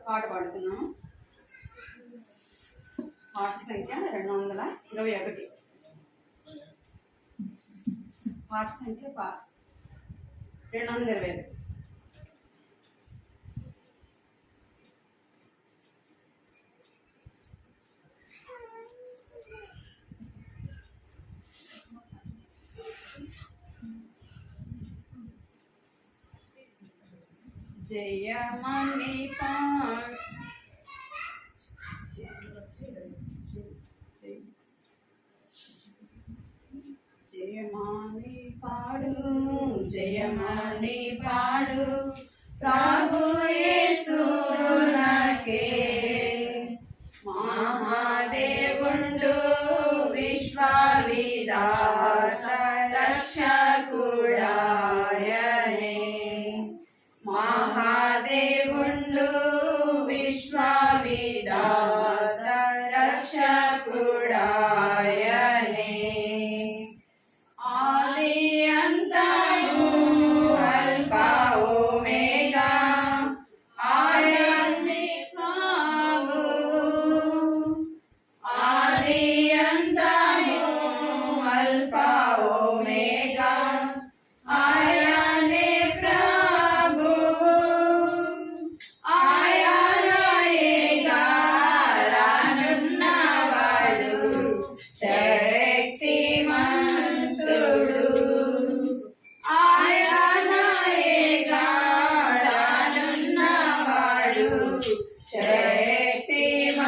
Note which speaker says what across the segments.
Speaker 1: పాట పాడుతున్నాము. పాట సంఖ్య 221. పాట సంఖ్య 221. జయమని పాడు జయమాని పాడు జయమాని పాడు ప్రభు యేసునకే మహాదేవుండు విశ్వవిధాత రక్షకుడాయనే మహాదేవుండు విశ్వవిధాత రక్షకుడాయనే ఆది అంతము అల్ఫా ఒమేగా ఆయనే ప్రభు ఆది అంతము అల్ఫా ఒమేగా ఆయనే ప్రభు ఆయనయేగా రానున్నవాడు శక్తిమంతుడు ఆయనయేగా రానున్నవాడు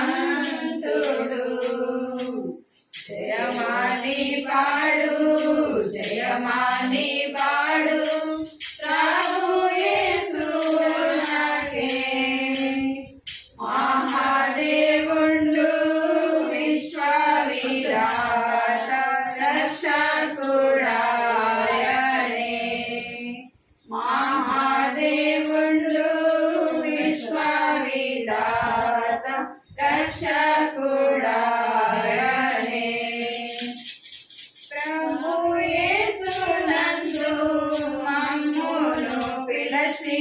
Speaker 1: శక్తిమంతుడు జయమాని పాడు జయమాని పాడు ప్రభు యేసునకే మహాదేవుండు విశ్వవిధాత రక్షకుడాయనే మహాదేవుండు విశ్వవిధాత రక్షకుడాయనే ప్రభు యేసునందు మమ్మును పిలచి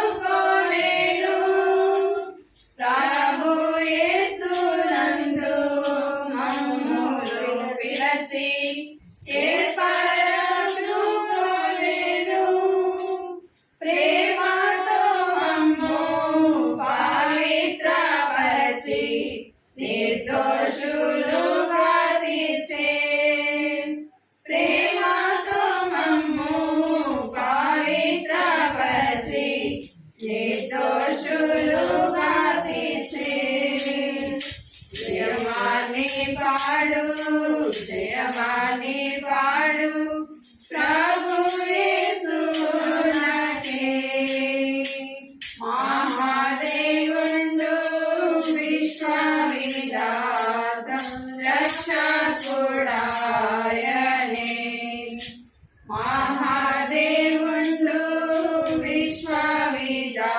Speaker 1: ఏర్పరచుకొనెను ప్రభు యేసునందు మమ్మును పిలచి ఏర్పరచుకొనెను ప్రేమతో మమ్ము పవిత్రపరచి నిర్దోషులుగా తీర్చే ప్రేమతో మమ్ము పవిత్రపరచి నిర్దోషులుగా తీర్చే జయమాని పాడు జయమాని పాడు ప్రభు యేసునకే మహాదేవుండు విశ్వవిధాత రక్షకుడాయనే మహాదేవుండు విశ్వవిధాత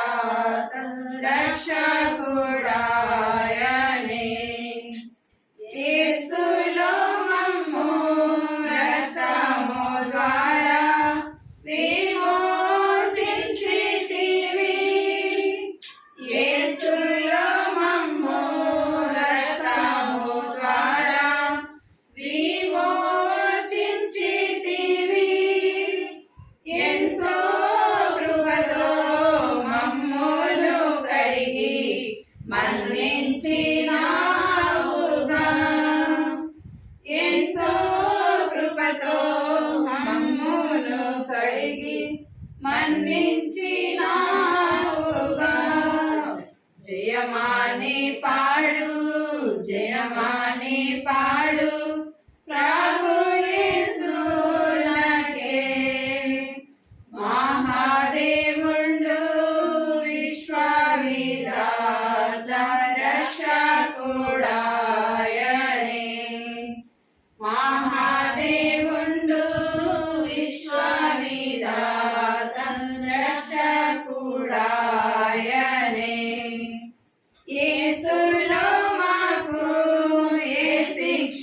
Speaker 1: రక్షకుడాయనే యేసులో మమ్ము రక్తము ద్వారా విమోచించితివి యేసులో మమ్ము రక్తము ద్వారా విమోచించితివి ఎంతో కృపతో మమ్మును కడిగి మన్నించినావుగా ఎంతో కృపతో మమ్మును కడిగి మన్నించినావుగా జయమాని పాడు జయమాని పాడు ప్రభు యేసునకే మహాదేవుండు విశ్వవిధాత రక్షకుడాయనే మహాదేవుండు విశ్వవిధాత రక్షకుడాయనే యేసులో మాకు ఏ శిక్ష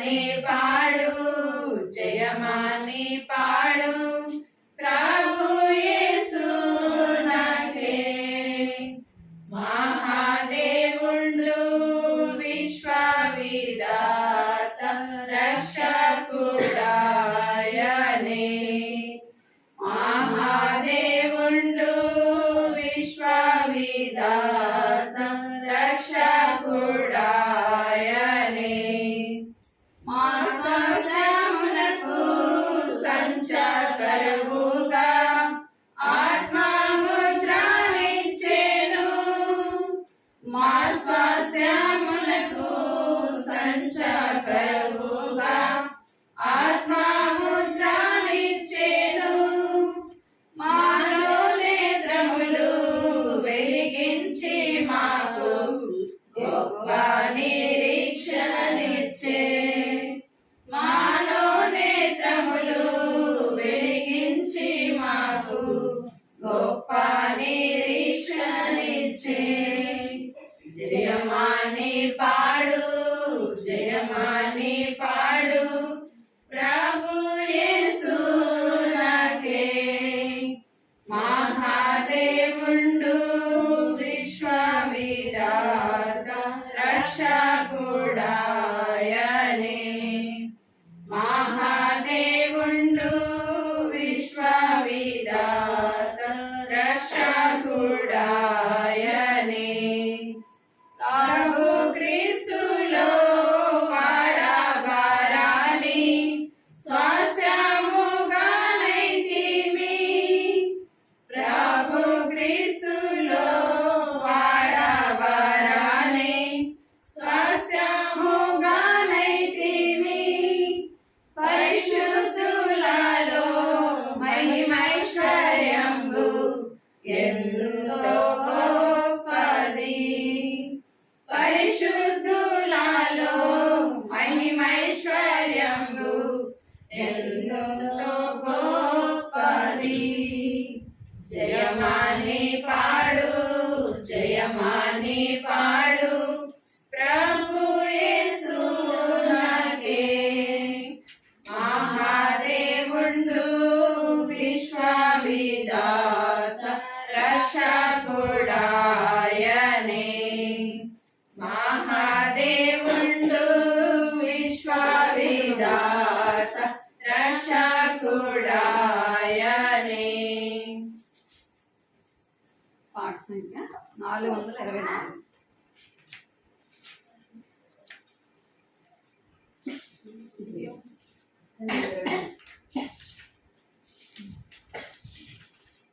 Speaker 1: జయమాని పాడు జయమాని పాడు ప్రభు యేసు నాకే మహాదేవుండు విశ్వవిధాత రక్షకుడాయనే మహాదేవుండు విశ్వవిధాత రక్షకుడాయనే మా శ్వాసమునకు సంచకరువుగా ఆత్మముద్రనిచ్చెను మా శ్వాసమునకు సంచకరువుగా ఆత్మముద్రనిచ్చెను మానో నేత్రములు వెలిగించి మాకు గొప్ప నిరీక్షణనిచ్చే మానో నేత్రములు వెలిగించి మాకు గొప్ప నిరీక్షణనిచ్చే జయమాని పాడు జయమాని పాడు ప్రభు యేసు నాకే మహాదేవుండు విశ్వవిధాత రక్షకుడాయనే మహాదేవుండు విశ్వవిధాత రక్షకుడాయనే ప్రభు క్రీస్తులో వాడబారాని స్వాస్యముగానైతిమి ప్రభు క్రీస్తులో వాడబారాని స్వాస్యముగానైతిమి పరిశుద్ధులలో మహిమైశ్వర్యంబు ఎంతో గొప్పది పరిశుద్ధులలో మహిమైశ్వర్యంబు ఎంతో గొప్పది జయమాని పాడు జయమాని పాడు ప్రభు యేసు నాకే మహాదేవుండు విశ్వవిధాత రక్షకుడాయనే మహాదేవుండు విశ్వవిధాత రక్షకుడాయనే
Speaker 2: పాట సంఖ్య 424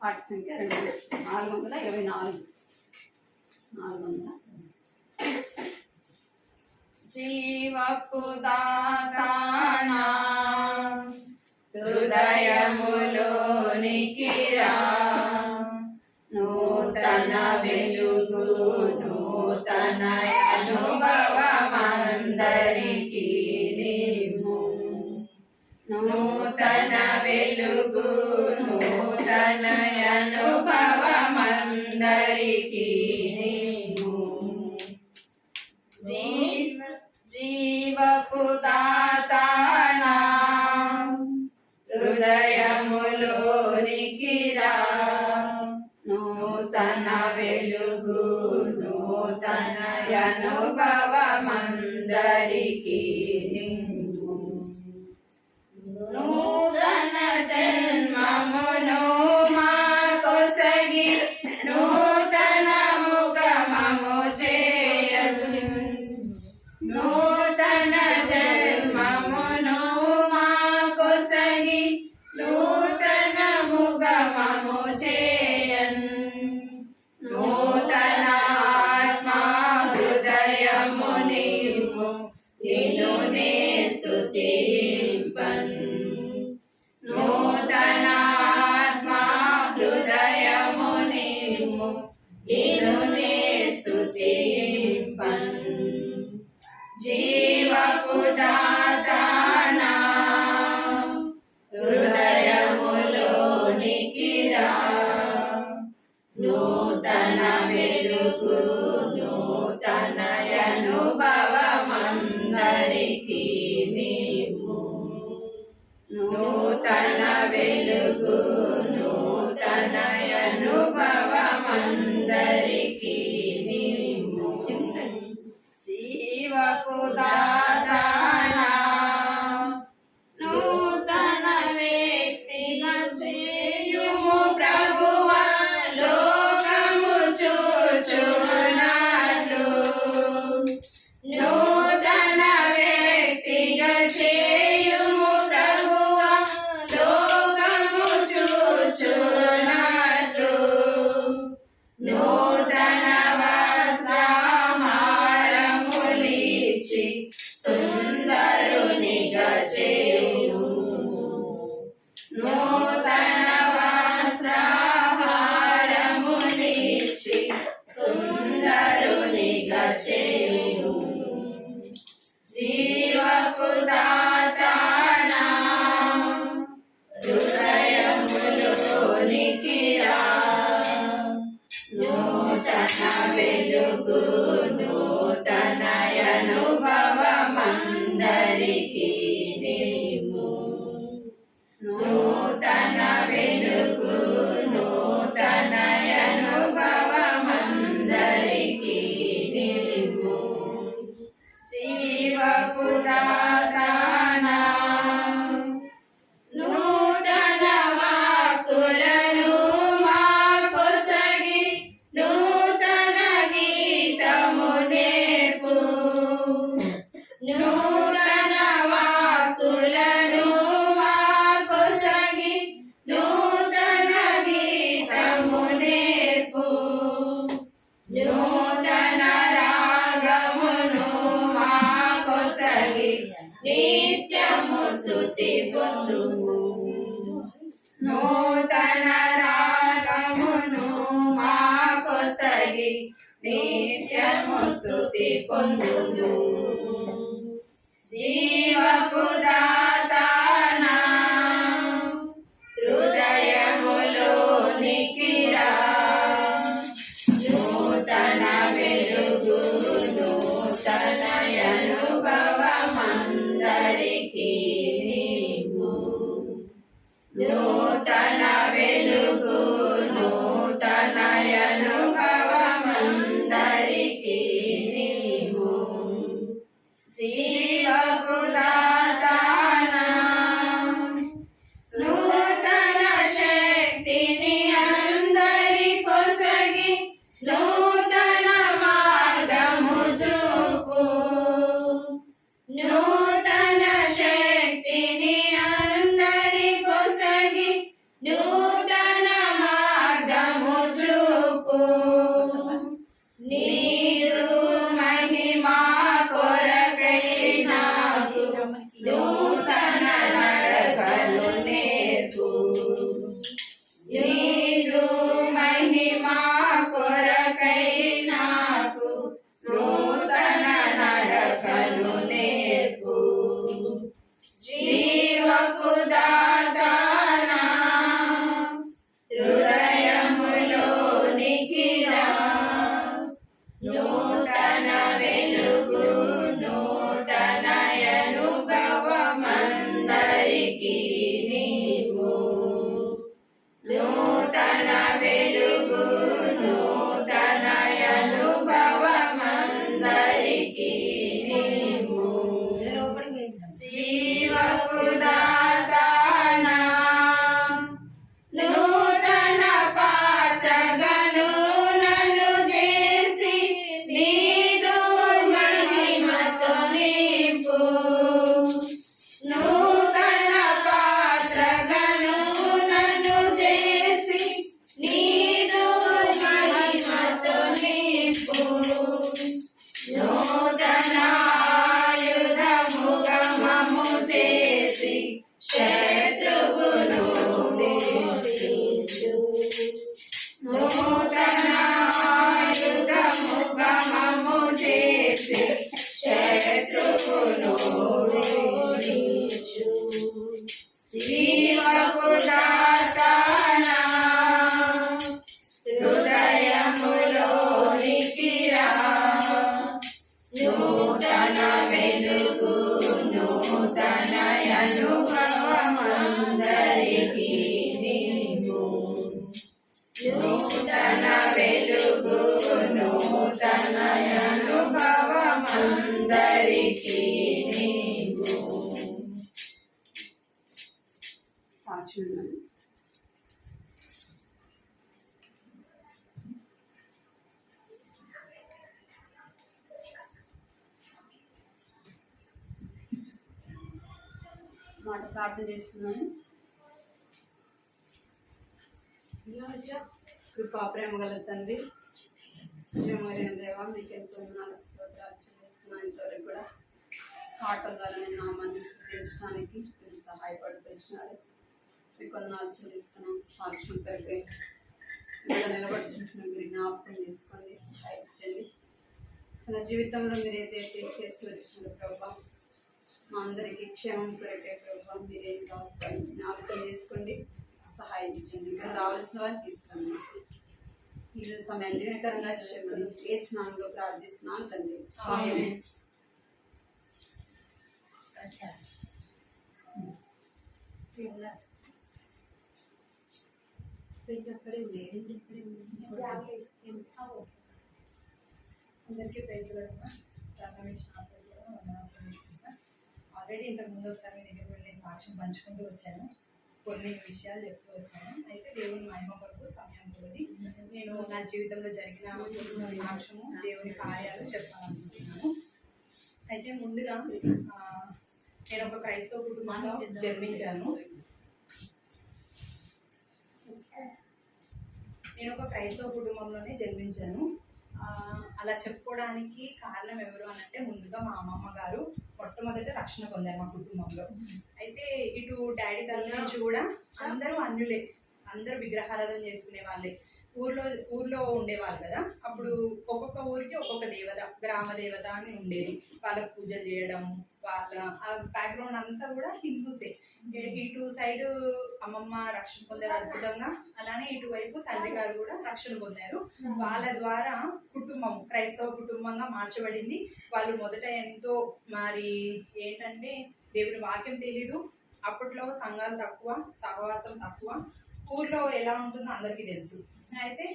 Speaker 2: పాట సంఖ్య 424
Speaker 1: జీవపు దాతానా హృదయములోనికి రా నూతన వెలుగు నూతన అనుభవమందరికీ నిమ్ము నూతన వెలుగు నూతన అనుభవమందరికీ నిమ్ము జీవపు దాతానా హృదయములోనికి రా నూతన వెలుగు నూతన అనుభవమందరికీ నిమ్ము నూతన జన్మమును మాకొసగి నూతన ముఖమము చేయను నూతన జన్మమును మాకొసగి నూతన ముఖమము చేయన్ నూతన ఆత్మా హృదయము నిమ్ము నిన్ను నే స్తుతింపన్ దాతానా
Speaker 2: నూతన వ్యక్తిగా చేయుము
Speaker 1: ప్రభువా లోకము చూచునట్లు నూతన వ్యక్తిగా చేయుము ప్రభువా లోకము చూచునట్లు నూతన వస్త్రహారములిచ్చి సుందరునిగా చేయుము నూతన వస్త్రహారములిచ్చి సుందరునిగా చేయుము జీవపు దాతానా హృదయములోనికి రా నూతన వెలుగు నూతన అనుభవమందరికీ నీవు నూతన వెలుగు నూతన అనుభవమందరికీ నీవు జీవపు దాతానా నూతన వాక్కులను మాకొసగి నూతన గీతము నేర్పు నూతన వాక్కులను మాకొసగి నూతన గీతము నేర్పు నూతన రాగమును మాకొసగి నిత్యము స్తుతి పొందుము నూతన రాగమును మాకొసగి నిత్యము స్తుతి పొందుము జీవపు దాతానా హృదయములోనికి రా నూతన వెలుగు నూతన అనుభవమందరికీ నీవు నూతన వెలుగు నూతన అనుభవమందరికీ నీవు జీవపు దాతానా నూతన శక్తిని అందరికొసగి నూతన మార్గము చూపు నూతన శక్తిని అందరికొసగి నూతన మార్గము చూపు నీరు మహిమా కొరకై నాకు నూతన నడకను నేర్పు నీరు మహిమా కొరకై నాకు నూతన నడకను నేర్పు జీవపు దాతానా హృదయములోనికి రా నూతన వెలుగు నూతన అనుభవమందరికీ నీవు నూతన వెలుగు నూతన అనుభవమందరికీ నీవు జీవపు దాతానా నూతన పాత్రగను నన్ను చేసి నీదు మహిమతో నింపు నూతన పాత్రగను నన్ను చేసి నీదు మహిమతో నింపు నూతన ఆయుధముగా మమ్ము చేసి శత్రువును ఓడించు నూతన ఆయుధముగా మమ్ము చేసి శత్రువును ఓడించు జీవపు దాతానా హృదయములోనికి రా నూతన వెలుగు నూతన అనుభవమందరికీ నీవు నూతన వెలుగు నూతన అనుభవమందరికీ
Speaker 3: మాట ప్రార్థన చేసుకున్నాను. కృపా ప్రేమ గల తండ్రి, ప్రేమ కలిగిన దేవ, మీకు ఎంతో స్తోత్రాలు చెల్లిస్తున్నాను. ఇంతవరకు కూడా పాటల ద్వారా నేను నామాన్ని స్థుతించడానికి మీరు సహాయపడుతున్నారు. మీకు వందనాలు చెల్లిస్తున్నాను. సాక్ష్యం కొరకై నిలబడుతుంటున్న మీరు జ్ఞాపకం చేసుకోండి, సహాయం చేయండి. తన జీవితంలో మీరు ఏదైతే చేస్తూ వచ్చినారో ప్రభావ, మా అందరికీ క్షేమం కొరకే ప్రభావ మీరేం కావాలి జ్ఞాపకం చేసుకోండి, సహాయం చేయండి. ఇంకా రావాల్సిన వారు తీసుకురండి. ఈ సమయం దీనకరంగా చేయమని ఏ స్నానంలో ప్రార్థిస్తున్నాను తండ్రి. ఆమేన్.
Speaker 4: అందరికీ ప్రైజ్ ఆల్రెడీ ఇంతకుముందు ఒకసారి మీ దగ్గర నేను సాక్ష్యం పంచుకుంటూ వచ్చాను, కొన్ని విషయాలు చెప్తూ వచ్చాను. అయితే దేవుని మహిమ కొరకు సమయం కొద్ది నేను నా జీవితంలో జరిగిన సాక్ష్యము, దేవుని కార్యాలు చెప్పాలనుకుంటున్నాను. అయితే ముందుగా నేను ఒక క్రైస్తవ కుటుంబంలో జన్మించాను. నేను ఒక క్రైస్తవ కుటుంబంలోనే జన్మించాను. అలా చెప్పుకోవడానికి కారణం ఎవరు అని అంటే, ముందుగా మా అమ్మమ్మ గారు మొట్టమొదట రక్షణ పొందారు మా కుటుంబంలో. అయితే ఇటు డాడీ తరఫు నుంచి కూడా అందరూ అన్యులే, అందరూ విగ్రహారాధన చేసుకునే వాళ్ళే. ఊర్లో ఉండేవాళ్ళు కదా, అప్పుడు ఒక్కొక్క ఊరికి ఒక్కొక్క దేవత, గ్రామ దేవత అని ఉండేది. వాళ్ళకు పూజలు చేయడం, వాళ్ళ బ్యాక్గ్రౌండ్ అంతా కూడా హిందూసే. ఇటు సైడ్ అమ్మమ్మ రక్షణ పొందారు అద్భుతంగా, అలానే ఇటువైపు తండ్రి గారు కూడా రక్షణ పొందారు. వాళ్ళ ద్వారా కుటుంబం క్రైస్తవ కుటుంబంగా మార్చబడింది. వాళ్ళు మొదట ఎంతో మరి ఏంటంటే దేవుని వాక్యం తెలీదు, అప్పట్లో సంఘాలు తక్కువ, సహవాసం తక్కువ, ఊర్లో ఎలా ఉంటుందో అందరికీ తెలుసు. అయితే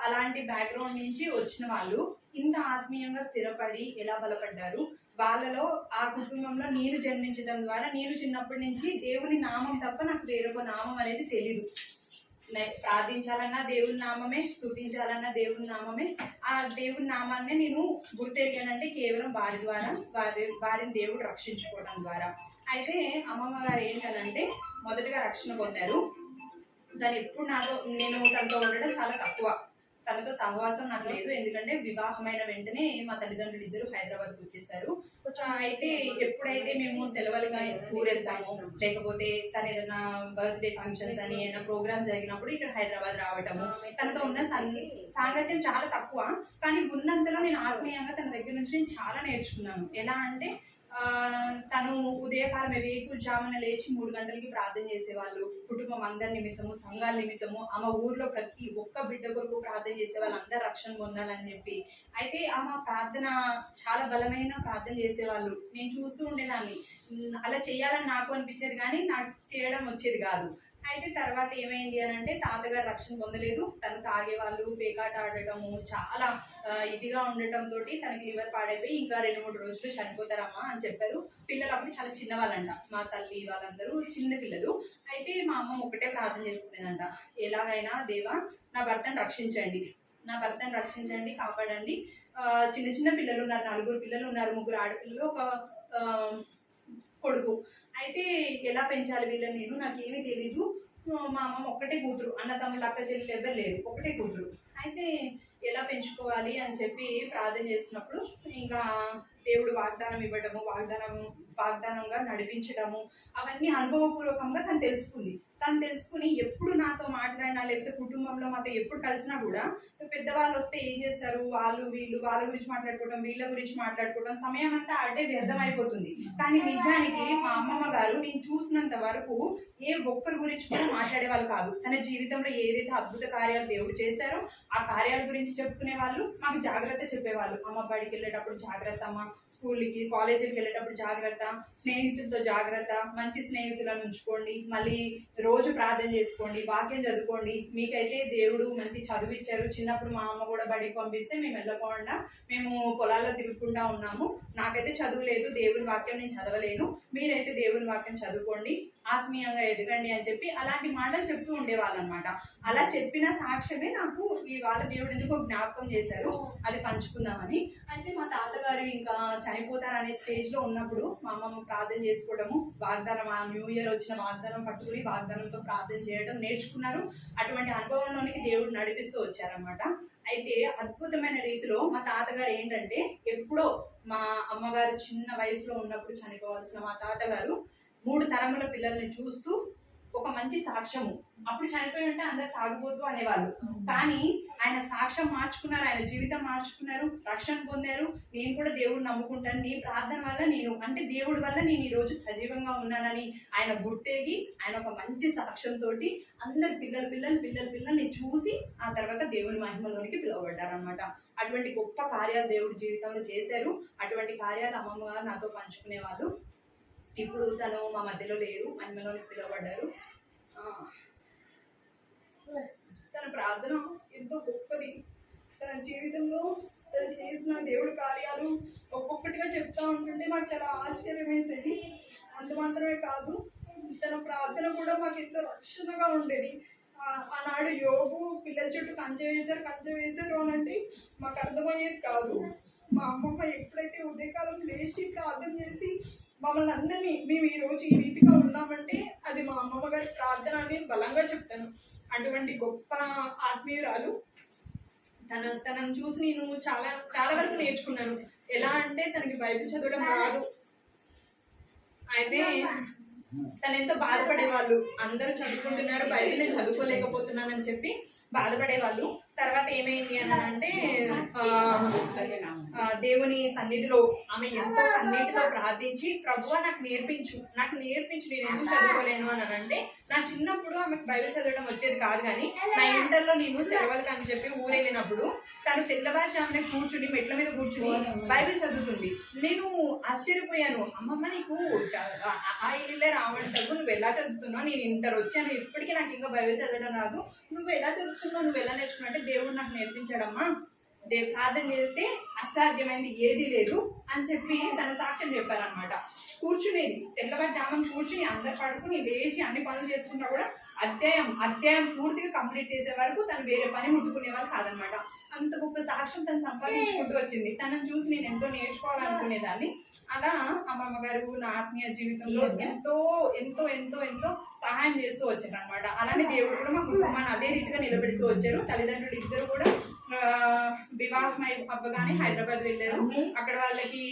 Speaker 4: అలాంటి బ్యాక్గ్రౌండ్ నుంచి వచ్చిన వాళ్ళు ఇంత ఆత్మీయంగా స్థిరపడి ఎలా బలపడ్డారు, వాళ్ళలో ఆ కుటుంబంలో నేను జన్మించడం ద్వారా నేను చిన్నప్పటి నుంచి దేవుని నామం తప్ప నాకు వేరొక నామం అనేది తెలీదు. ప్రార్థించాలన్నా దేవుని నామమే, స్తుతించాలన్నా దేవుని నామమే. ఆ దేవుని నామాన్నే నేను గుర్తెరిగానంటే కేవలం వారి ద్వారా, వారిని దేవుడు రక్షించుకోవడం ద్వారా. అయితే అమ్మమ్మ గారు ఏంటనంటే మొదటగా రక్షణ పొందారు. తను ఎప్పుడు నేను తనతో ఉండడం చాలా తక్కువ, తనతో సహవాసం నాకు లేదు. ఎందుకంటే వివాహమైన వెంటనే మా తల్లిదండ్రులు ఇద్దరు హైదరాబాద్కి వచ్చేసారు. అయితే ఎప్పుడైతే మేము సెలవులుగా ఊరెళ్తామో, లేకపోతే తను ఏదైనా బర్త్డే ఫంక్షన్స్ అని ఏదైనా ప్రోగ్రామ్స్ జరిగినప్పుడు ఇక్కడ హైదరాబాద్ రావటము, తనతో ఉన్న సాంగత్యం చాలా తక్కువ. కానీ ఉన్నంతలో నేను ఆత్మీయంగా తన దగ్గర నుంచి నేను చాలా నేర్చుకున్నాను. ఎలా అంటే తను ఉదయకాలం వేకుజామున లేచి 3 గంటలకి ప్రార్థన చేసేవాళ్ళు. కుటుంబం అందరి నిమిత్తము, సంఘాల నిమిత్తము, ఆమె ఊర్లో ప్రతి ఒక్క బిడ్డ కొరకు ప్రార్థన చేసేవాళ్ళు, అందరు రక్షణ పొందాలని చెప్పి. అయితే ఆమె ప్రార్థన చాలా బలమైన ప్రార్థన చేసేవాళ్ళు. నేను చూస్తూ ఉండేదాన్ని. అలా చేయాలని నాకు అనిపించేది కానీ నాకు చేయడం వచ్చేది కాదు. అయితే తర్వాత ఏమైంది అని అంటే, తాతగారు రక్షణ పొందలేదు, తను తాగేవాళ్ళు, పేకాట ఆడటము, చాలా ఇదిగా ఉండటంతో తనకి లివర్ పాడైపోయి ఇంకా 2-3 రోజులు చనిపోతారమ్మా అని చెప్పారు. పిల్లలు అప్పుడు చాలా చిన్నవాళ్ళంట, మా తల్లి వాళ్ళందరూ చిన్న పిల్లలు. అయితే మా అమ్మ ఒకటే ప్రార్థన చేసుకునేదంట, ఎలాగైనా దేవా నా భర్తను రక్షించండి, నా భర్తను రక్షించండి, కాపాడండి. చిన్న చిన్న పిల్లలు ఉన్నారు, 4 పిల్లలు ఉన్నారు, 3 ఆడపిల్లలు, ఒక కొడుకు. అయితే ఎలా పెంచాలి వీళ్ళని, నేను నాకేమీ తెలీదు. మా అమ్మమ్మ ఒక్కటే కూతురు, అన్న తమ్ముళ్ళు అక్క చెల్లెలు ఎవరు లేరు, ఒకటే కూతురు. అయితే ఎలా పెంచుకోవాలి అని చెప్పి ప్రార్థన చేసినప్పుడు ఇంకా దేవుడు వాగ్దానం ఇవ్వడము, వాగ్దానంగా నడిపించడము, అవన్నీ అనుభవపూర్వకంగా తను తెలుసుకుంది. తను తెలుసుకుని ఎప్పుడు నాతో మాట్లాడినా, లేకపోతే కుటుంబంలో మాతో ఎప్పుడు కలిసినా కూడా పెద్దవాళ్ళు వస్తే ఏం చేస్తారు, వాళ్ళు వీళ్ళు వాళ్ళ గురించి మాట్లాడుకోవడం, వీళ్ళ గురించి మాట్లాడుకోవడం, సమయం అంతా అటే వ్యర్థమైపోతుంది. కానీ నిజానికి మా అమ్మమ్మ గారు నేను చూసినంత వరకు ఏ ఒక్కరి గురించి కూడా మాట్లాడేవాళ్ళు కాదు. తన జీవితంలో ఏదైతే అద్భుత కార్యాలు దేవుడు చేశారో ఆ కార్యాల గురించి చెప్పుకునే వాళ్ళు, మాకు జాగ్రత్త చెప్పేవాళ్ళు. అమ్మ బడికి వెళ్ళేటప్పుడు జాగ్రత్త, అమ్మ స్కూల్కి కాలేజీకి వెళ్ళేటప్పుడు జాగ్రత్త, స్నేహితులతో జాగ్రత్త, మంచి స్నేహితులను ఉంచుకోండి, మళ్ళీ రోజు ప్రార్థన చేసుకోండి, వాక్యం చదువుకోండి, మీకైతే దేవుడు మంచి చదువు ఇచ్చారు. చిన్నప్పుడు మా అమ్మ కూడా బడికి పంపిస్తే మేము వెళ్ళకుండా మేము పొలాల్లో తిరుగుకుంటా ఉన్నాము, నాకైతే చదువు లేదు, దేవుని వాక్యం నేను చదవలేను, మీరైతే దేవుని వాక్యం చదువుకోండి, ఆత్మీయంగా ఎదగండి అని చెప్పి అలాంటి మాటలు చెప్తూ ఉండేవాళ్ళు అనమాట. అలా చెప్పిన సాక్ష్యమే నాకు ఇవాళ దేవుడు ఎందుకో జ్ఞాపకం చేశారు, అది పంచుకుందామని. అయితే మా తాతగారు ఇంకా చనిపోతారు అనే స్టేజ్లో ఉన్నప్పుడు మా అమ్మమ్మ ప్రార్థన చేసుకోవడము, వాగ్దానం, ఆ న్యూ ఇయర్ వచ్చిన వాగ్దానం పట్టుకుని వాగ్దానంతో ప్రార్థన చేయడం నేర్చుకున్నారు. అటువంటి అనుభవంలోనికి దేవుడు నడిపిస్తూ వచ్చారనమాట. అయితే అద్భుతమైన రీతిలో మా తాతగారు ఏంటంటే, ఎప్పుడో మా అమ్మగారు చిన్న వయసులో ఉన్నప్పుడు చనిపోవాల్సిన మా తాతగారు 3 తరముల పిల్లల్ని చూస్తూ ఒక మంచి సాక్ష్యము, అప్పుడు చనిపోయి ఉంటే అందరు తాగిపోతూ అనేవాళ్ళు, కానీ ఆయన సాక్ష్యం మార్చుకున్నారు, ఆయన జీవితం మార్చుకున్నారు, రక్షణ పొందారు. నేను కూడా దేవుడిని నమ్ముకుంటాను, నీ ప్రార్థన వల్ల నేను, అంటే దేవుడి వల్ల నేను ఈరోజు సజీవంగా ఉన్నానని ఆయన గుర్తెరిగి ఆయన ఒక మంచి సాక్ష్యంతో అందరు పిల్లల్ని చూసి ఆ తర్వాత దేవుని మహిమలోనికి పిలువబడ్డారు అనమాట. అటువంటి గొప్ప కార్యాలు దేవుడి జీవితంలో చేశారు. అటువంటి కార్యాలు అమ్మమ్మ గారు నాతో పంచుకునేవాళ్ళు. ఇప్పుడు తను మా మధ్యలో లేరు, మహిమలోనికి పిలువబడ్డారు. తన ప్రార్థన ఎంతో గొప్పది. తన జీవితంలో తను చేసిన దేవుడి కార్యాలు ఒక్కొక్కటిగా చెప్తా ఉంటుంటే మాకు చాలా ఆశ్చర్యం వేసేది. అంత మాత్రమే కాదు, తన ప్రార్థన కూడా మాకు ఎంతో రక్షణగా ఉండేది. ఆనాడు యోగు పిల్లల చుట్టూ కంచె వేశారు అని అంటే మాకు అర్థమయ్యేది కాదు. మా అమ్మమ్మ ఎప్పుడైతే ఉదయకాలం లేచి ప్రార్థన చేసి మమ్మల్ని అందరినీ, మేము ఈరోజు ఈ రీతిగా ఉన్నామంటే అది మా అమ్మమ్మ గారి ప్రార్థన అని బలంగా చెప్తాను. అటువంటి గొప్ప ఆత్మీయురాలు. తనను చూసి నేను చాలా వరకు నేర్చుకున్నాను. ఎలా అంటే తనకి బైబిల్ చదవడం రాదు, అయితే తను ఎంతో బాధపడేవాళ్ళు. అందరూ చదువుకుంటున్నారు, బైబిల్ నేను చదువుకోలేకపోతున్నానని చెప్పి బాధపడేవాళ్ళు. తర్వాత ఏమైంది అని అంటే దేవుని సన్నిధిలో ఆమె ఎంతో అన్నిటితో ప్రార్థించి, ప్రభువా నాకు నేర్పించు నేను ఎందుకు చదువుకోలేను అని అంటే, నా చిన్నప్పుడు ఆమెకు బైబిల్ చదవడం వచ్చేది కాదు, కానీ నా ఇంటర్లో నేను సెలవులకు అని చెప్పి ఊరెళ్ళినప్పుడు తను తెల్లవారుజామున కూర్చుని మెట్ల మీద కూర్చుని బైబిల్ చదువుతుంది. నేను ఆశ్చర్యపోయాను, అమ్మమ్మ నీకు ఆ ఇల్లే రావంటావు, నువ్వు ఎలా చదువుతున్నావు, నేను ఇంటర్ వచ్చాను, ఇప్పటికీ నాకు ఇంకా బైబిల్ చదవడం రాదు, నువ్వు ఎలా చదువుతున్నావు, నువ్వు ఎలా నేర్చుకున్నావు అంటే, దేవుడు నాకు నేర్పించాడమ్మా, ప్రార్థన చేస్తే అసాధ్యమైంది ఏది లేదు అని చెప్పి తన సాక్ష్యం చెప్పారనమాట. కూర్చునేది తెల్లవారుజామున కూర్చుని అందరు పడుకుని లేచి అన్ని పనులు చేసుకున్నా కూడా అధ్యాయం పూర్తిగా కంప్లీట్ చేసే వరకు తను వేరే పని ముట్టుకునే వాళ్ళు కాదనమాట. అంత గొప్ప సాక్ష్యం తను సంపాదించుకుంటూ వచ్చింది. తనను చూసి నేను ఎంతో నేర్చుకోవాలనుకునేదాన్ని. అలా అమ్మమ్మ గారు నా ఆత్మీయ జీవితంలో ఎంతో ఎంతో ఎంతో ఎంతో సహాయం చేస్తూ వచ్చారు అనమాట. అలానే దేవుడు కూడా మా కుటుంబాన్ని అదే రీతిగా నిలబెడుతూ వచ్చారు. తల్లిదండ్రులు ఇద్దరు కూడా వివాహం అవ్వగానే హైదరాబాద్ వెళ్ళారు. అక్కడ వాళ్ళకి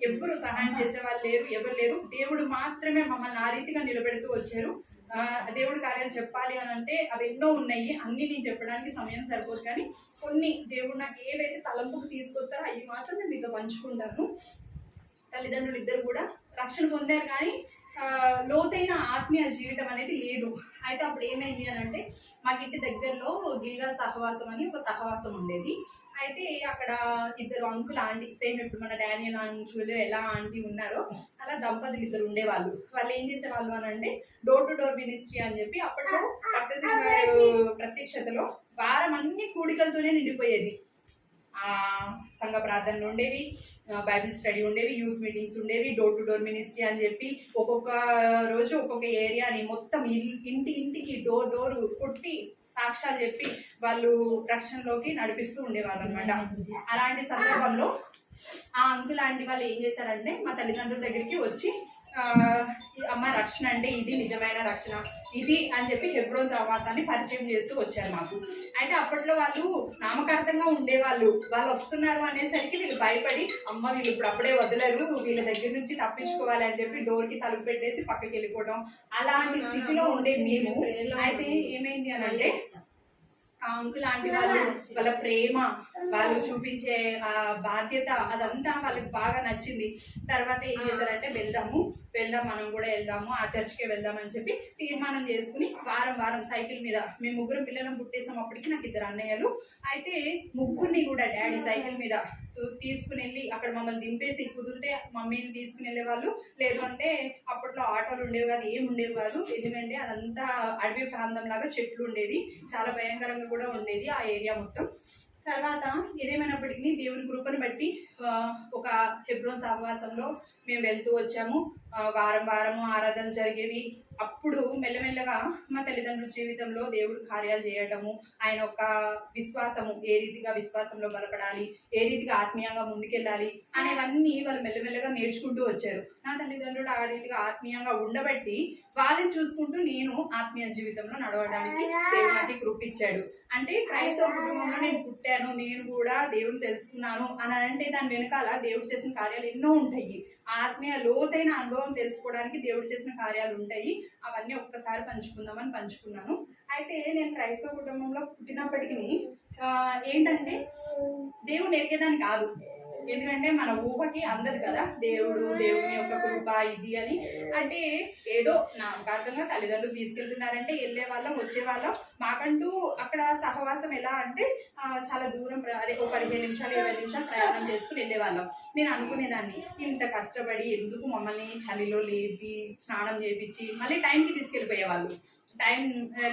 Speaker 4: ఎవ్వరు సహాయం చేసే వాళ్ళు ఎవరు లేరు. దేవుడు మాత్రమే మమ్మల్ని ఆ రీతిగా నిలబెడుతూ వచ్చారు. దేవుడి కార్యాలు చెప్పాలి అని అంటే అవి ఎన్నో ఉన్నాయి, అన్ని నేను చెప్పడానికి సమయం సరిపోదు, కానీ కొన్ని దేవుడు నాకు ఏవైతే తలంపుకు తీసుకొస్తారో అవి మాత్రం నేను మీతో పంచుకుంటాను. తల్లిదండ్రులు ఇద్దరు కూడా రక్షణ పొందారు, కానీ లోతైన ఆత్మీయ జీవితం అనేది లేదు. అయితే అప్పుడు ఏమైంది అని అంటే, మాకు ఇంటి దగ్గరలో గిల్గల్ సహవాసం అని ఒక సహవాసం ఉండేది. అయితే అక్కడ ఇద్దరు అంకుల్ ఆంటీ, సేమ్ ఇప్పుడు మన డానియల్ అంకుల్ ఎలా ఆంటీ ఉన్నారో అలా దంపతులు ఇద్దరు ఉండేవాళ్ళు. వాళ్ళు ఏం చేసేవాళ్ళు అని అంటే, డోర్ టు డోర్ మినిస్ట్రీ అని చెప్పి అప్పట్లో భక్తసింగ్ గారు ప్రత్యక్షతలో వారం అన్ని కూడికలతోనే నిండిపోయేది. సంఘ ప్రార్థనలు ఉండేవి, బైబిల్ స్టడీ ఉండేవి, యూత్ మీటింగ్స్ ఉండేవి, డోర్ టు డోర్ మినిస్ట్రీ అని చెప్పి ఒక్కొక్క రోజు ఒక్కొక్క ఏరియాని మొత్తం ఇంటికి డోర్ కొట్టి సాక్ష్యాలు చెప్పి వాళ్ళు రక్షణలోకి నడిపిస్తూ ఉండేవాళ్ళు అనమాట. అలాంటి సందర్భంలో ఆ అంకుల్ ఆంటీ వాళ్ళు ఏం చేశారంటే, మా తల్లిదండ్రుల దగ్గరికి వచ్చి అమ్మ రక్షణ అంటే ఇది నిజమైన రక్షణ ఇది అని చెప్పి హెబ్రోన్ సహవాసాన్ని పరిచయం చేస్తూ వచ్చారు మాకు. అయితే అప్పట్లో వాళ్ళు నామకార్థంగా ఉండేవాళ్ళు. వాళ్ళు వస్తున్నారు అనేసరికి వీళ్ళు భయపడి, అమ్మ వీళ్ళు ఇప్పుడు అప్పుడే వదలరు, వీళ్ళ దగ్గర నుంచి తప్పించుకోవాలి అని చెప్పి డోర్కి తలుపు పెట్టేసి పక్కకి వెళ్ళిపోవడం, అలాంటి స్థితిలో ఉండేది మేము. అయితే ఏమైంది అని అంటే, ఆ అంకుల్ ఆంటీ వాళ్ళు వాళ్ళ ప్రేమ, వాళ్ళు చూపించే ఆ బాధ్యత అదంతా వాళ్ళకి బాగా నచ్చింది. తర్వాత ఏం చేశారంటే, వెళ్దాం మనం కూడా వెళ్దాము, ఆ చర్చ్కే వెళ్దామని చెప్పి తీర్మానం చేసుకుని వారం సైకిల్ మీద, మేము ముగ్గురు పిల్లలను పుట్టేసాం. అప్పటికి నాకు 2 అన్నయ్యలు. అయితే ముగ్గురిని కూడా డాడీ సైకిల్ మీద తీసుకుని వెళ్ళి అక్కడ మమ్మల్ని దింపేసి, కుదిరితే మమ్మీని తీసుకుని వెళ్ళేవాళ్ళు, లేదు అంటే అప్పట్లో ఆటోలు ఉండేవి కాదు, ఏమి ఉండేవి కాదు. ఎందుకంటే అదంతా అడవి ప్రాంతం లాగా చెట్లు ఉండేవి, చాలా భయంకరంగా కూడా ఉండేది ఆ ఏరియా మొత్తం. తర్వాత ఏదేమైనప్పటికీ దేవుని కృపను బట్టి ఒక హెబ్రోన్ సహవాసంలో మేము వెళ్తూ వచ్చాము. వారం వారము ఆరాధన జరిగేవి. అప్పుడు మెల్లమెల్లగా మా తల్లిదండ్రుల జీవితంలో దేవుడు కార్యాలు చేయటము, ఆయన ఒక విశ్వాసము, ఏ రీతిగా విశ్వాసంలో బలపడాలి, ఏ రీతిగా ఆత్మీయంగా ముందుకెళ్ళాలి అనేవన్నీ వాళ్ళు మెల్లమెల్లగా నేర్చుకుంటూ వచ్చారు. నా తల్లిదండ్రులు ఆ రీతిగా ఆత్మీయంగా ఉండబట్టి వాళ్ళని చూసుకుంటూ నేను ఆత్మీయ జీవితంలో నడవడానికి దేవుడు నాకు కృపించాడు. అంటే క్రైస్తవ కుటుంబంలో నేను పుట్టాను, నేను కూడా దేవుని తెలుసుకున్నాను అని అంటే దాని వెనకాల దేవుడు చేసిన కార్యాలు ఎన్నో ఉంటాయి. ఆత్మీయ లోతైన అనుభవం తెలుసుకోవడానికి దేవుడు చేసిన కార్యాలు ఉంటాయి. అవన్నీ ఒక్కసారి పంచుకుందామని పంచుకున్నాను. అయితే నేను క్రైస్తవ కుటుంబంలో పుట్టినప్పటికీ ఏంటంటే దేవుడు ఎరిగేదాన్ని కాదు. ఎందుకంటే మన ఊహకి అందదు కదా దేవుని యొక్క కృప ఇది అని. అయితే ఏదో నామకార్థంగా తల్లిదండ్రులు తీసుకెళ్తున్నారంటే వెళ్ళే వాళ్ళం, వచ్చే వాళ్ళం. మాకంటూ అక్కడ సహవాసం ఎలా అంటే చాలా దూరం, అదే ఒక 15 నిమిషాలు 20 నిమిషాలు ప్రయాణం చేసుకుని వెళ్ళే వాళ్ళం. నేను అనుకునేదాన్ని, ఇంత కష్టపడి ఎందుకు మమ్మల్ని చలిలో లేపి స్నానం చేయించి మళ్ళీ టైంకి తీసుకెళ్ళిపోయేవాళ్ళు. టైం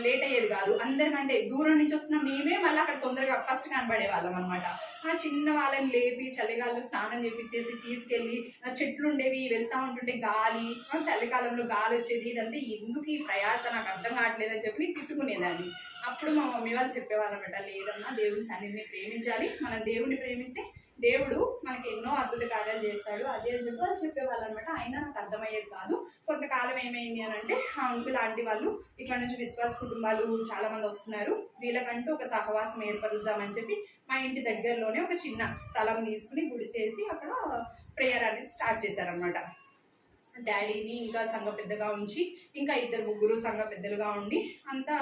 Speaker 4: లేట్ అయ్యేది కాదు. అందరికంటే దూరం నుంచి వస్తున్న మేమే మళ్ళీ అక్కడ తొందరగా ఫస్ట్ కనబడే వాళ్ళం అనమాట. ఆ చిన్న వాళ్ళని లేపి చలిగాల్లో స్నానం చేపించేసి తీసుకెళ్ళి, చెట్లు ఉండేవి, వెళ్తా ఉంటుంటే గాలి, చలికాలంలో గాలి వచ్చేది. ఇదంటే ఎందుకు ఈ ప్రయాస, నాకు అర్థం కావట్లేదు అని చెప్పి తిట్టుకునేదాన్ని. అప్పుడు మా మమ్మీ వాళ్ళు చెప్పేవాళ్ళు అనమాట, లేదన్నా దేవుని సన్నిధిని ప్రేమించాలి, మనం దేవుడిని ప్రేమిస్తే దేవుడు మనకి ఎన్నో అద్భుత కార్యాలు చేస్తాడు, అదే అని చెప్పి వాళ్ళు చెప్పేవాళ్ళు అనమాట. అయినా నాకు అర్థమయ్యేది కాదు. కొంతకాలం ఏమైంది అని అంటే ఆ అంకుల్ ఆంటీ వాళ్ళు ఇక్కడ నుంచి విశ్వాస కుటుంబాలు చాలా మంది వస్తున్నారు, వీళ్ళకంటూ ఒక సహవాసం ఏర్పరుద్దామని చెప్పి మా ఇంటి దగ్గరలోనే ఒక చిన్న స్థలం తీసుకుని గుడి చేసి అక్కడ ప్రేయర్ అనేది స్టార్ట్ చేశారనమాట. డాడీని ఇంకా సంఘ పెద్దగా ఉంచి ఇంకా 2-3 సంఘ పెద్దలుగా ఉండి అంతా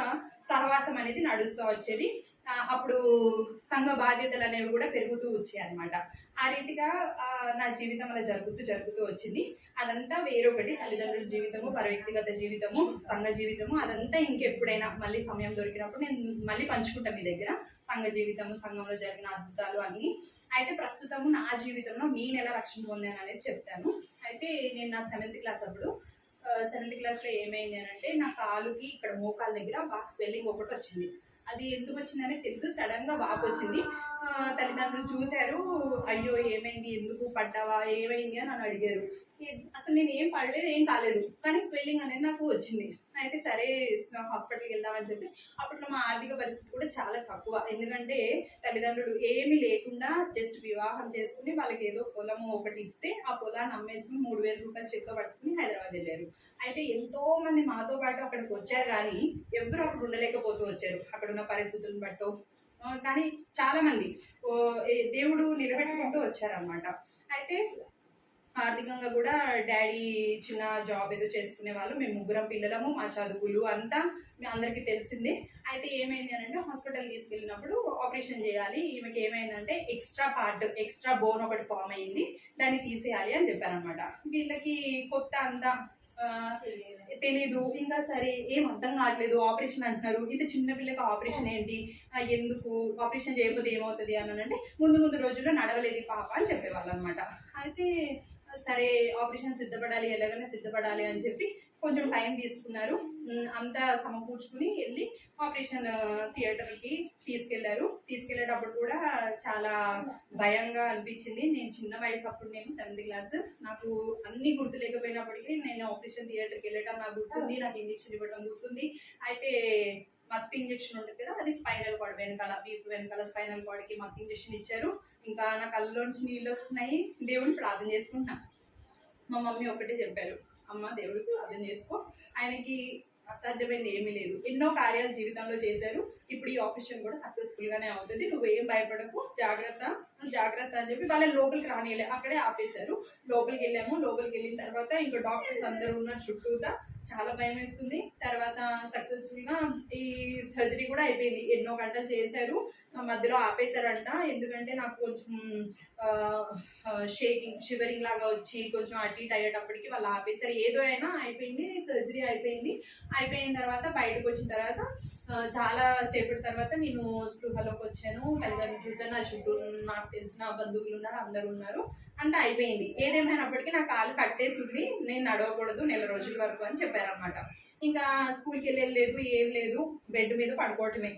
Speaker 4: సహవాసం అనేది నడుస్తూ వచ్చేది. అప్పుడు సంఘ బాధ్యతలు అనేవి కూడా పెరుగుతూ వచ్చాయి అనమాట. ఆ రీతిగా నా జీవితం అలా జరుగుతూ వచ్చింది. అదంతా వేరొకటి, తల్లిదండ్రుల జీవితము, వ్యక్తిగత జీవితము, సంఘ జీవితము, అదంతా ఇంకెప్పుడైనా మళ్ళీ సమయం దొరికినప్పుడు నేను మళ్ళీ పంచుకుంటాను మీ దగ్గర సంఘ జీవితము, సంఘంలో జరిగిన అద్భుతాలు అన్నీ. అయితే ప్రస్తుతము నా జీవితంలో నేను ఎలా రక్షణ పొందాను అనేది చెప్తాను. అయితే నేను నా 7th క్లాస్ అప్పుడు 7th క్లాస్లో ఏమైంది అని అంటే నా కాలుకి ఇక్కడ మోకాల దగ్గర బాగా స్వెల్లింగ్ ఒకటి వచ్చింది. అది ఎందుకు వచ్చిందని తెలియదు, సడన్గా వాపు వచ్చింది. తల్లిదండ్రులు చూశారు, అయ్యో ఏమైంది, ఎందుకు పడ్డావా, ఏమైంది అని నన్ను అడిగారు. అసలు నేను ఏం పడలేదు, ఏం కాలేదు, కానీ స్వెల్లింగ్ అనేది నాకు వచ్చింది. అయితే సరే హాస్పిటల్కి వెళ్దామని చెప్పి, అప్పట్లో మా ఆర్థిక పరిస్థితి కూడా చాలా తక్కువ. ఎందుకంటే తల్లిదండ్రులు ఏమీ లేకుండా జస్ట్ వివాహం చేసుకుని వాళ్ళకి ఏదో పొలము ఒకటి ఇస్తే ఆ పొలాన్ని అమ్మేసుకుని 3000 రూపాయలు చెక్క పట్టుకుని హైదరాబాద్ వెళ్ళారు. అయితే ఎంతో మంది మాతో పాటు అక్కడికి వచ్చారు, కానీ ఎవరు అక్కడ ఉండలేకపోతూ వచ్చారు అక్కడ ఉన్న పరిస్థితులను బట్టో. కానీ చాలా మంది దేవుడు నిలబెట్టుకుంటూ వచ్చారనమాట. అయితే ఆర్థికంగా కూడా డాడీ చిన్న జాబ్ ఏదో చేసుకునే వాళ్ళు, మేము 3 పిల్లలము, మా చదువులు అంతా అందరికీ తెలిసిందే. అయితే ఏమైంది అని అంటే హాస్పిటల్ తీసుకెళ్ళినప్పుడు ఆపరేషన్ చేయాలి, ఈమెకి ఏమైందంటే ఎక్స్ట్రా బోన్ ఒకటి ఫామ్ అయ్యింది, దాన్ని తీసేయాలి అని చెప్పారనమాట. వీళ్ళకి కొత్త అంతా తెలీదు, ఇంకా సరే ఏం అర్థం కావట్లేదు, ఆపరేషన్ అంటున్నారు, ఇది చిన్న పిల్లకి ఆపరేషన్ ఏంటి, ఎందుకు ఆపరేషన్ చేయకపోతే ఏమవుతుంది అని అంటే ముందు రోజుల్లో నడవలేదు పాప అని చెప్పేవాళ్ళు అనమాట. అయితే సరే ఆపరేషన్ సిద్ధపడాలి, ఎలాగైనా సిద్ధపడాలి అని చెప్పి కొంచెం టైం తీసుకున్నారు. అంతా సమకూర్చుకుని వెళ్ళి ఆపరేషన్ థియేటర్కి తీసుకెళ్ళేటప్పుడు కూడా చాలా భయంగా అనిపించింది. నేను చిన్న వయసు అప్పుడు, నేను 7th క్లాస్, నాకు అన్ని గుర్తు లేకపోయినప్పటికీ నేను ఆపరేషన్ థియేటర్కి వెళ్ళటం నాకు గుర్తుంది, నాకు ఇంజక్షన్ ఇవ్వడం గుర్తుంది. అయితే మత్తు ఇంజక్షన్ ఉంటుంది కదా, అది స్పైనల్ కార్డ్ వెనకాల, వీపు వెనకాల స్పైనల్ కార్డ్కి మత్తు ఇంజక్షన్ ఇచ్చారు. ఇంకా నా కళ్ళలోంచి నీళ్ళు వస్తున్నాయి, దేవుడిని ప్రార్థన చేసుకుంటున్నా. మా మమ్మీ ఒకటే చెప్పారు, అమ్మ దేవుడికి ప్రార్థన చేసుకో, ఆయనకి అసాధ్యమైనది ఏమీ లేదు, ఎన్నో కార్యాలు జీవితంలో చేశారు, ఇప్పుడు ఈ ఆపరేషన్ కూడా సక్సెస్ఫుల్గానే అవుతుంది, నువ్వేం భయపడకు, జాగ్రత్త అని చెప్పి వాళ్ళని లోపలికి రానియలే, అక్కడే ఆపేశారు. లోపలికి వెళ్ళిన తర్వాత ఇంకా డాక్టర్స్ అందరూ ఉన్నారు చుట్టూతా, చాలా భయం వేస్తుంది. తర్వాత సక్సెస్ఫుల్గా ఈ సర్జరీ కూడా అయిపోయింది, ఎన్నో గంటలు చేశారు, మధ్యలో ఆపేశారంట. ఎందుకంటే నాకు కొంచెం షివరింగ్ లాగా వచ్చి కొంచెం అటు ఇటు అయ్యేటప్పటికి వాళ్ళు ఆపేశారు. ఏదో అయినా అయిపోయింది, సర్జరీ అయిపోయిన తర్వాత బయటకు వచ్చిన తర్వాత చాలా సేపటి తర్వాత నేను స్పృహలోకి వచ్చాను, తల్లిదండ్రులు చూసాను, నా చుట్టూ నాకు తెలిసిన బంధువులు ఉన్నారు, అందరు ఉన్నారు, అంతా అయిపోయింది. ఏదేమైనప్పటికీ నా కాలు కట్టేసింది, నేను నడవకూడదు 1 నెల రోజుల వరకు అని చెప్పారనమాట. ఇంకా స్కూల్కి వెళ్ళలేదు, ఏం లేదు, బెడ్ మీద పడుకోవటమే.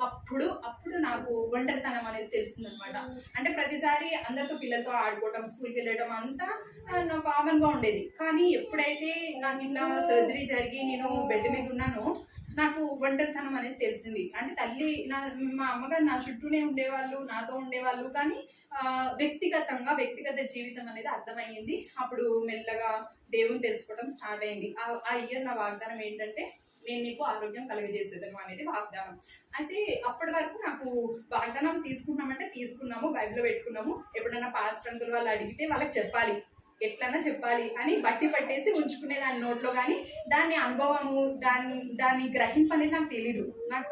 Speaker 4: అప్పుడు నాకు ఒంటరితనం అనేది తెలిసిందనమాట. అంటే ప్రతిసారి అందరితో పిల్లలతో ఆడుకోవటం, స్కూల్కి వెళ్ళడం అంతా నాకు కామన్గా ఉండేది. కానీ ఎప్పుడైతే నాకు ఇట్లా సర్జరీ జరిగి నేను బెడ్ మీద ఉన్నానో నాకు ఒంటరితనం అనేది తెలిసింది. అంటే మా అమ్మగారు నా చుట్టూనే ఉండేవాళ్ళు, నాతో ఉండేవాళ్ళు, కానీ వ్యక్తిగత జీవితం అనేది అర్థమయ్యింది. అప్పుడు మెల్లగా దేవుని తెలుసుకోవడం స్టార్ట్ అయింది. ఆ ఇయర్ నా వాగ్దానం ఏంటంటే, నేను నీకు ఆరోగ్యం కలుగజేసేదను అనేది వాగ్దానం. అయితే అప్పటి వరకు నాకు వాగ్దానం తీసుకున్నాము, బైబిల్లో పెట్టుకున్నాము. ఎప్పుడైనా పాస్టర్ అంకుల్ వాళ్ళు అడిగితే వాళ్ళకి చెప్పాలి, ఎట్లన్నా చెప్పాలి అని బట్టి పట్టేసి ఉంచుకునే దాని నోట్లో. కానీ దాని అనుభవము, దాని గ్రహింపు అనేది నాకు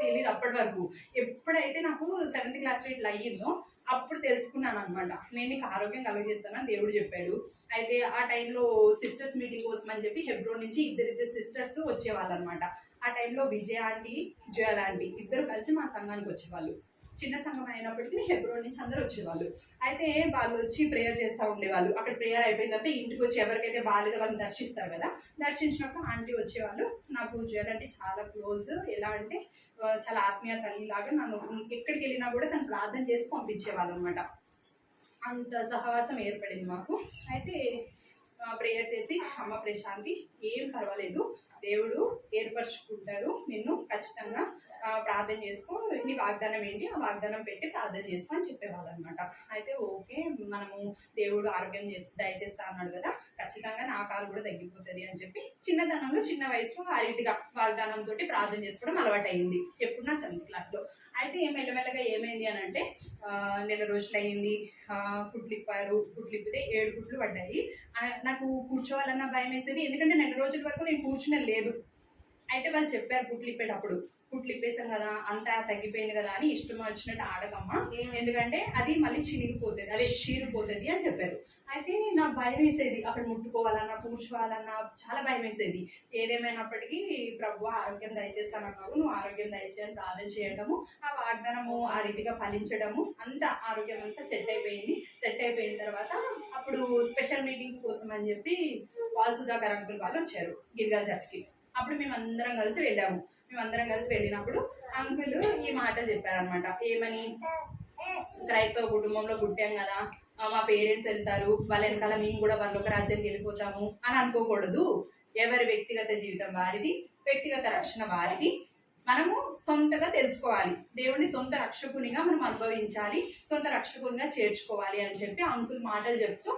Speaker 4: తెలీదు అప్పటి వరకు. ఎప్పుడైతే నాకు 7th క్లాస్లో ఇట్లా అయ్యిందో అప్పుడు తెలుసుకున్నాను అనమాట. నేను నీకు ఆరోగ్యం కలుగజేస్తానని దేవుడు చెప్పాడు. అయితే ఆ టైంలో సిస్టర్స్ మీటింగ్ కోసం అని చెప్పి హెబ్రోన్ నుంచి ఇద్దరు సిస్టర్స్ వచ్చేవాళ్ళు అనమాట. ఆ టైంలో విజయ ఆంటీ, జువల్ ఆంటీ ఇద్దరు కలిసి మా సంఘానికి వచ్చేవాళ్ళు. చిన్న సంఘం అయినప్పటికీ హెబ్రోన్ నుంచి అందరూ వచ్చేవాళ్ళు. అయితే వాళ్ళు వచ్చి ప్రేయర్ చేస్తూ ఉండేవాళ్ళు. అక్కడ ప్రేయర్ అయిపోయిన తర్వాత ఇంటికి వచ్చి ఎవరికైతే బాగాలేదో వాళ్ళని దర్శిస్తారు కదా, దర్శించినప్పుడు ఆంటీ వచ్చేవాళ్ళు. నాకు జువల్ ఆంటీ చాలా క్లోజ్. ఎలా అంటే చాలా ఆత్మీయ తల్లిలాగా నన్ను ఎక్కడికి వెళ్ళినా కూడా తను ప్రార్థన చేసి పంపించేవాళ్ళు అనమాట. అంత సహవాసం ఏర్పడింది మాకు. అయితే ప్రేయర్ చేసి, అమ్మ ప్రశాంతి, ఏం పర్వాలేదు, దేవుడు ఏర్పరచుకుంటారు నిన్ను, ఖచ్చితంగా ప్రార్థన చేసుకో, నీ వాగ్దానం ఏంటి ఆ వాగ్దానం పెట్టి ప్రార్థన చేసుకో అని చెప్పేవాళ్ళు అనమాట. అయితే ఓకే, మనము దేవుడు ఆరోగ్యం దయచేస్తా అన్నాడు కదా, ఖచ్చితంగా నా కాలు కూడా తగ్గిపోతుంది అని చెప్పి చిన్నతనంలో చిన్న వయసులో ఆ రీతిగా వాగ్దానంతో ప్రార్థన చేసుకోవడం అలవాటు అయింది. ఎప్పుడు నా 7th క్లాస్లో. అయితే మెల్లమెల్లగా ఏమైంది అని అంటే, నెల రోజులు అయ్యింది, కుట్లిప్పారు. కుట్లిప్పితే 7 కుట్లు పడ్డాయి. నాకు కూర్చోవాలన్న భయం వేసేది, ఎందుకంటే నెల రోజుల వరకు నేను కూర్చునే లేదు. అయితే వాళ్ళు చెప్పారు కుట్లు ఇప్పేసాం కదా, అంతా తగ్గిపోయింది కదా అని ఇష్టం వచ్చినట్టు ఆడకమ్మా, ఎందుకంటే అది మళ్ళీ చినిగిపోతుంది, అదే చీరిపోతుంది అని చెప్పారు. అయితే నాకు భయం వేసేది, అక్కడ ముట్టుకోవాలన్నా కూర్చోవాలన్నా చాలా భయం వేసేది. ఏదేమైనప్పటికీ ప్రభు ఆరోగ్యం దయచేస్తానన్నావు, నువ్వు ఆరోగ్యం దయచేయని ప్రార్థన చేయడము, ఆ వాగ్దానము ఆ రీతిగా ఫలించడము, అంతా ఆరోగ్యం అంతా సెట్ అయిపోయిన తర్వాత అప్పుడు స్పెషల్ మీటింగ్స్ కోసం అని చెప్పి వాల్ సుధాకర్ అంకుల్ వాళ్ళు వచ్చారు గిరిగాల్ చర్చ్కి. అప్పుడు మేమందరం కలిసి వెళ్ళినప్పుడు అంకుల్ ఈ మాటలు చెప్పారనమాట. ఏమని, క్రైస్తవ కుటుంబంలో పుట్టాం కదా, మా పేరెంట్స్ వెళ్తారు, వాళ్ళ వెనకాల మేము కూడా వాళ్ళొక రాజ్యానికి వెళ్ళిపోతాము అని అనుకోకూడదు. ఎవరి వ్యక్తిగత జీవితం వారిది, వ్యక్తిగత రక్షణ వారిది. మనము సొంతగా తెలుసుకోవాలి, దేవుడిని సొంత రక్షకునిగా మనం అనుభవించాలి, సొంత రక్షకునిగా చేర్చుకోవాలి అని చెప్పి అంకుల్ మాటలు చెప్తూ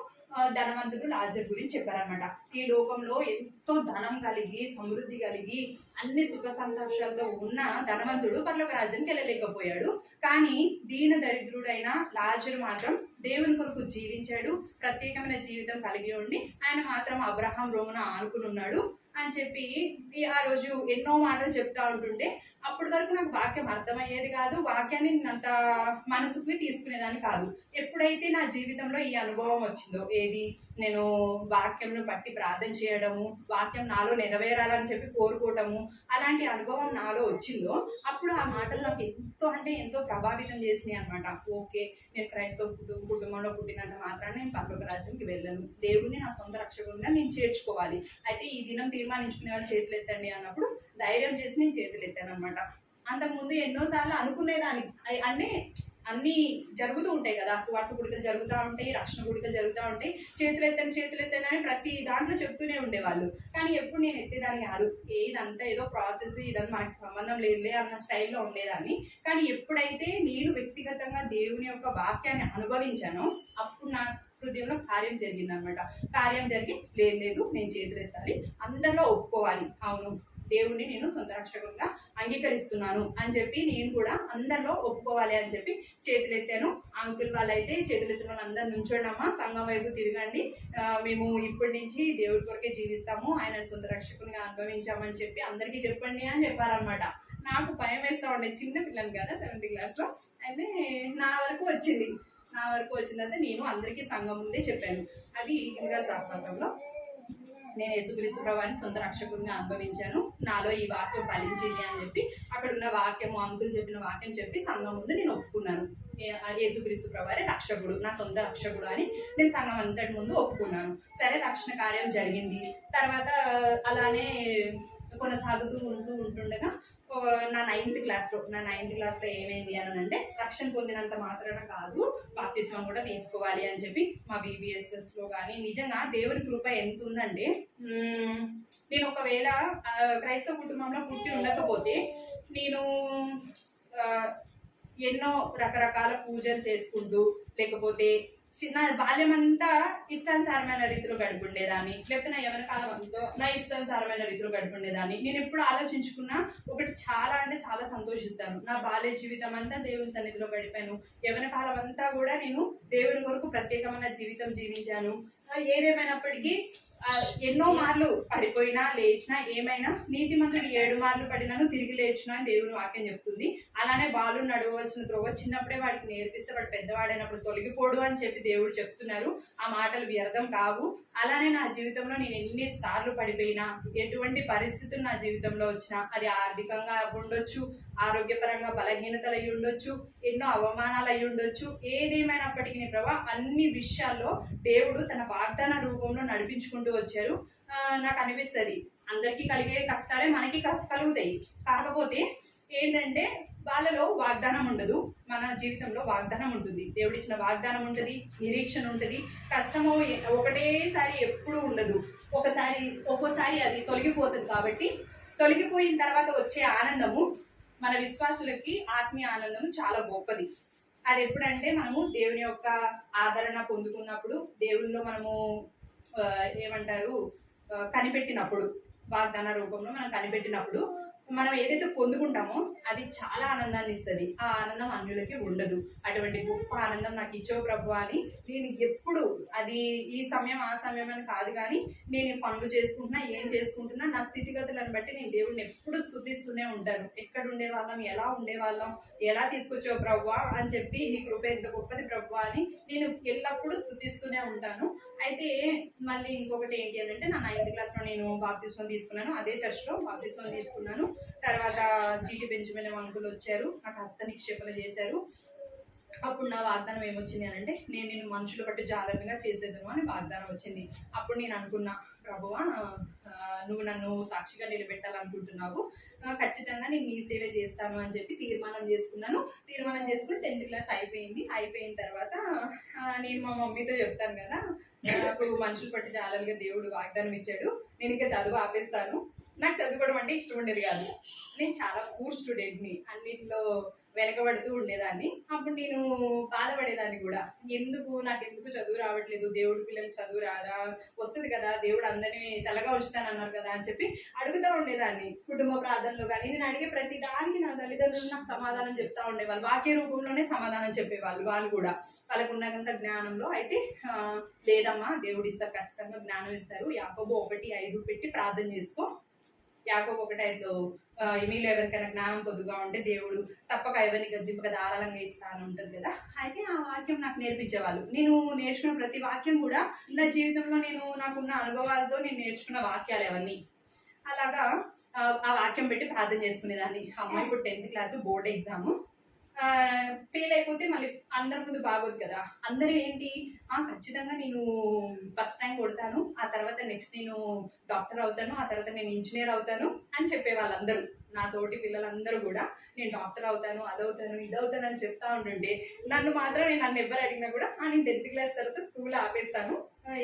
Speaker 4: ధనవంతుడు లాజర్ గురించి చెప్పారనమాట. ఈ లోకంలో ఎంతో ధనం కలిగి, సమృద్ధి కలిగి, అన్ని సుఖ సంతోషాలతో ఉన్న ధనవంతుడు పరలోక రాజ్యానికి వెళ్ళలేకపోయాడు. కానీ దీన దరిద్రుడైన లాజరు మాత్రం దేవుని కొరకు జీవించాడు, ప్రత్యేకమైన జీవితం కలిగి ఉండి ఆయన మాత్రం అబ్రహాం రోమున ఆనుకుని ఉన్నాడు అని చెప్పి ఆ రోజు ఎన్నో మాటలు చెప్తా ఉంటుంటే, అప్పటి వరకు నాకు వాక్యం అర్థమయ్యేది కాదు, వాక్యాన్ని అంత మనసుకు తీసుకునేదాన్ని కాదు. ఎప్పుడైతే నా జీవితంలో ఈ అనుభవం వచ్చిందో, ఏది నేను వాక్యంను బట్టి ప్రార్థన చేయడము, వాక్యం నాలో నెరవేరాలని చెప్పి కోరుకోవటము, అలాంటి అనుభవం నాలో వచ్చిందో, అప్పుడు ఆ మాటలు నాకు ఎంతో ప్రభావితం చేసినాయి అనమాట. ఓకే, నేను క్రైస్తవ కుటుంబంలో పుట్టినంత మాత్రాన నేను పరలోక రాజ్యానికి వెళ్ళను, దేవుని నా సొంత రక్షకునిగా నేను చేర్చుకోవాలి. అయితే ఈ దినం తీర్మానించుకునే వాళ్ళు చేతులు ఎత్తండి అన్నప్పుడు ధైర్యం చేసి నేను చేతులు ఎత్తాను అనమాట. అంతకుముందు ఎన్నోసార్లు అనుకునేదాన్ని, అంటే అన్నీ జరుగుతూ ఉంటాయి కదా, సువార్త గుడికలు జరుగుతూ ఉంటాయి, రక్షణ గుడికలు జరుగుతూ ఉంటాయి, చేతులు ఎత్తండి అని ప్రతి దాంట్లో చెప్తూనే ఉండేవాళ్ళు. కానీ ఎప్పుడు నేను ఎత్తేదాన్ని కాదు, ఇదంతా ఏదో ప్రాసెస్, ఇదంతా మనకి సంబంధం లేదులే అన్న స్టైల్లో ఉండేదాన్ని. కానీ ఎప్పుడైతే నేను వ్యక్తిగతంగా దేవుని యొక్క వాక్యాన్ని అనుభవించానో అప్పుడు నా హృదయంలో కార్యం జరిగింది అనమాట. కార్యం జరిగి లేదు నేను చేతులు ఎత్తాలి, అందరిలో ఒప్పుకోవాలి, అవును దేవుణ్ణి నేను సొంత రక్షకునిగా అంగీకరిస్తున్నాను అని చెప్పి నేను కూడా అందరిలో ఒప్పుకోవాలి అని చెప్పి చేతులు ఎత్తాను. అంకుల్ వాళ్ళైతే చేతులు ఎత్తిన వాళ్ళందరూ నుంచోండమ్మా, సంఘం వైపు తిరగండి, మేము ఇప్పటి నుంచి దేవుడి కొరకే జీవిస్తాము, ఆయన సొంత రక్షకునిగా అనుభవించామని చెప్పి అందరికీ చెప్పండి అని చెప్పారనమాట. నాకు భయం వేస్తూ ఉండే, చిన్న పిల్లని కదా 7th క్లాస్లో. అయితే నా వరకు వచ్చింది తర్వాత నేను అందరికీ సంఘం ముందే చెప్పాను. అది గిరిగాల్ సహవాసంలో నేను యేసుక్రీస్తు ప్రభువుని సొంత రక్షకునిగా అనుభవించాను, నాలో ఈ వాక్యం ఫలించింది అని చెప్పి అక్కడ ఉన్న వాక్యము, అంకుల్ చెప్పిన వాక్యం చెప్పి సంఘం ముందు నేను ఒప్పుకున్నాను. యేసుక్రీస్తు ప్రభువే రక్షకుడు, నా సొంత రక్షకుడు అని నేను సంఘం అంతటి ముందు ఒప్పుకున్నాను. సరే, రక్షణ కార్యం జరిగింది. తర్వాత అలానే కొనసాగుతూ ఉంటుండగా నా నైన్త్ క్లాస్లో ఏమైంది అని అంటే రక్షణ పొందినంత మాత్రాన కాదు, బాప్తిస్మం కూడా తీసుకోవాలి అని చెప్పి మా BBSలో కానీ నిజంగా దేవుని కృప ఎంత ఉందంటే, నేను ఒకవేళ క్రైస్తవ కుటుంబంలో పుట్టి ఉండకపోతే నేను ఎన్నో రకరకాల పూజలు చేసుకుంటూ, లేకపోతే నా బాల్యం అంతా ఇష్టానుసారమైన రీతిలో గడుపుండేదాన్ని, లేకపోతే నా యవ్వన కాలం అంతా నా ఇష్టానుసారమైన రీతిలో గడుపుండేదాన్ని. నేను ఎప్పుడు ఆలోచించుకున్నా ఒకటి చాలా అంటే చాలా సంతోషిస్తాను. నా బాల్య జీవితం అంతా దేవుని సన్నిధిలో గడిపాను, యవ్వన కాలం అంతా కూడా నేను దేవుని కొరకు ప్రత్యేకమైన జీవితం జీవించాను. ఏదేమైనప్పటికీ ఎన్నో మార్లు పడిపోయినా లేచినా ఏమైనా నీతిమంతుడు 7 మార్లు పడినాను తిరిగి లేచినా అని దేవుని వాక్యం చెప్తుంది. అలానే బాలు నడవలసిన త్రోవ చిన్నప్పుడే వాడికి నేర్పిస్తే వాడు పెద్దవాడైనప్పుడు తొలగిపోడు అని చెప్పి దేవుడు చెప్తున్నారు. ఆ మాటలు వ్యర్థం కావు. అలానే నా జీవితంలో నేను ఎన్నిసార్లు పడిపోయినా, ఎటువంటి పరిస్థితులు నా జీవితంలో వచ్చినా, అది ఆర్థికంగా ఉండొచ్చు, ఆరోగ్యపరంగా బలహీనతలు అయి ఉండొచ్చు, ఎన్నో అవమానాలు అయి ఉండొచ్చు, ఏదేమైనప్పటికీ ప్రభా అన్ని విషయాల్లో దేవుడు తన వాగ్దాన రూపంలో నడిపించుకుంటూ వచ్చారు. నాకు అనిపిస్తుంది అందరికీ కలిగే కష్టాలే మనకి కలుగుతాయి. కాకపోతే ఏంటంటే వాళ్ళలో వాగ్దానం ఉండదు, మన జీవితంలో వాగ్దానం ఉంటుంది. దేవుడు ఇచ్చిన వాగ్దానం ఉంటుంది, నిరీక్షణ ఉంటుంది. కష్టము ఒకటేసారి ఎప్పుడు ఉండదు, ఒక్కోసారి అది తొలగిపోతుంది. కాబట్టి తొలగిపోయిన తర్వాత వచ్చే ఆనందము మన విశ్వాసులకి ఆత్మీయ ఆనందము చాలా గొప్పది. అది ఎప్పుడంటే మనము దేవుని యొక్క ఆదరణ పొందుకున్నప్పుడు, దేవునిలో మనము కనిపెట్టినప్పుడు, వాగ్దాన రూపంలో మనం కనిపెట్టినప్పుడు మనం ఏదైతే పొందుకుంటామో అది చాలా ఆనందాన్ని ఇస్తుంది. ఆ ఆనందం అన్యులకి ఉండదు. అటువంటి గొప్ప ఆనందం నాకు ఇచ్చో ప్రభు అని నేను ఎప్పుడు, అది ఈ సమయం ఆ సమయం అని కాదు, కానీ నేను పనులు చేసుకుంటున్నా, ఏం చేసుకుంటున్నా, నా స్థితిగతులను బట్టి నేను దేవుడిని ఎప్పుడు స్తుతిస్తూనే ఉంటాను. ఎక్కడ ఉండేవాళ్ళం, ఎలా ఉండేవాళ్ళం, ఎలా తీసుకొచ్చావు ప్రభు అని చెప్పి నీ కృప ఎంత గొప్పది ప్రభు అని నేను ఎల్లప్పుడూ స్తుతిస్తూనే ఉంటాను. అయితే మళ్ళీ ఇంకొకటి ఏంటి అని అంటే, నా 9th క్లాస్లో నేను బాప్తిస్మం తీసుకున్నాను. అదే చర్చ్లో బాప్తిస్మం తీసుకున్నాను. తర్వాత జీటీ బెంజమిన్ అంకుల్ వచ్చారు, నాకు హస్త నిక్షేపణ చేశారు. అప్పుడు నా వాగ్దానం ఏమొచ్చింది అని అంటే, నేను మనుషుల బట్టి జాగ్రత్తగా చేసేదను అని వాగ్దానం వచ్చింది. అప్పుడు నేను అనుకున్నా, ప్రభువా నువ్వు నన్ను సాక్షిగా నిలబెట్టాలనుకుంటున్నావు, ఖచ్చితంగా నేను నీ సేవ చేస్తాను అని చెప్పి తీర్మానం చేసుకున్నాను. తీర్మానం చేసుకుని 10th క్లాస్ అయిపోయింది. అయిపోయిన తర్వాత నేను మా మమ్మీతో చెప్తాను కదా, నాకు మనుషులు పట్టి జాలలుగా దేవుడు వాగ్దానం ఇచ్చాడు, నేను ఇంకా చదువు ఆపేస్తాను. నాకు చదువుకోవడం అంటే ఇష్టం ఉండేది కాదు. నేను చాలా పూర్ స్టూడెంట్ని, అన్నింటిలో వెనకబడుతూ ఉండేదాన్ని. అప్పుడు నేను బాధపడేదాన్ని కూడా, నాకెందుకు చదువు రావట్లేదు, దేవుడి పిల్లలకి చదువు రాదా, వస్తుంది కదా, దేవుడు అందరినీ తలగా ఉంచుతానన్నారు కదా అని చెప్పి అడుగుతూ ఉండేదాన్ని. కుటుంబ ప్రార్థనలో కానీ నేను అడిగే ప్రతి దానికి నా తల్లిదండ్రులు నాకు సమాధానం చెప్తా ఉండేవాళ్ళు. వాక్య రూపంలోనే సమాధానం చెప్పేవాళ్ళు. వాళ్ళు కూడా వాళ్ళకు ఉన్నంత జ్ఞానంలో అయితే, లేదమ్మా దేవుడు ఇస్తారు, ఖచ్చితంగా జ్ఞానం ఇస్తారు, యాకోబు 1:5 పెట్టి ప్రార్థన చేసుకో, యాకోబు 1:5 మీలో ఎవరికైనా జ్ఞానం పొద్దుగా ఉంటే దేవుడు తప్పక ఎవరిని గద్దింపక ధారాళంగా ఇస్తాను ఉంటుంది కదా. అయితే ఆ వాక్యం నాకు నేర్పించేవాళ్ళు. నేను నేర్చుకున్న ప్రతి వాక్యం కూడా నా జీవితంలో నాకున్న అనుభవాలతో నేను నేర్చుకున్న వాక్యాలు అవన్నీ. అలాగా ఆ వాక్యం పెట్టి ప్రార్థన చేసుకునేదాన్ని. అమ్మాయి ఇప్పుడు 10th class board exam, fail అయిపోతే మళ్ళీ అందరి ముందు బాగోదు కదా. అందరూ ఏంటి, ఖచ్చితంగా నేను ఫస్ట్ టైం కొడతాను, ఆ తర్వాత నెక్స్ట్ నేను డాక్టర్ అవుతాను, ఆ తర్వాత నేను ఇంజనీర్ అవుతాను అని చెప్పేవాళ్ళు అందరూ. నా తోటి పిల్లలందరూ కూడా నేను డాక్టర్ అవుతాను, అదవుతాను, ఇదవుతాను అని చెప్తా ఉంటుంటే, నన్ను ఎవరు అడిగినా కూడా నేను 10th క్లాస్ తర్వాత స్కూల్ ఆపేస్తాను,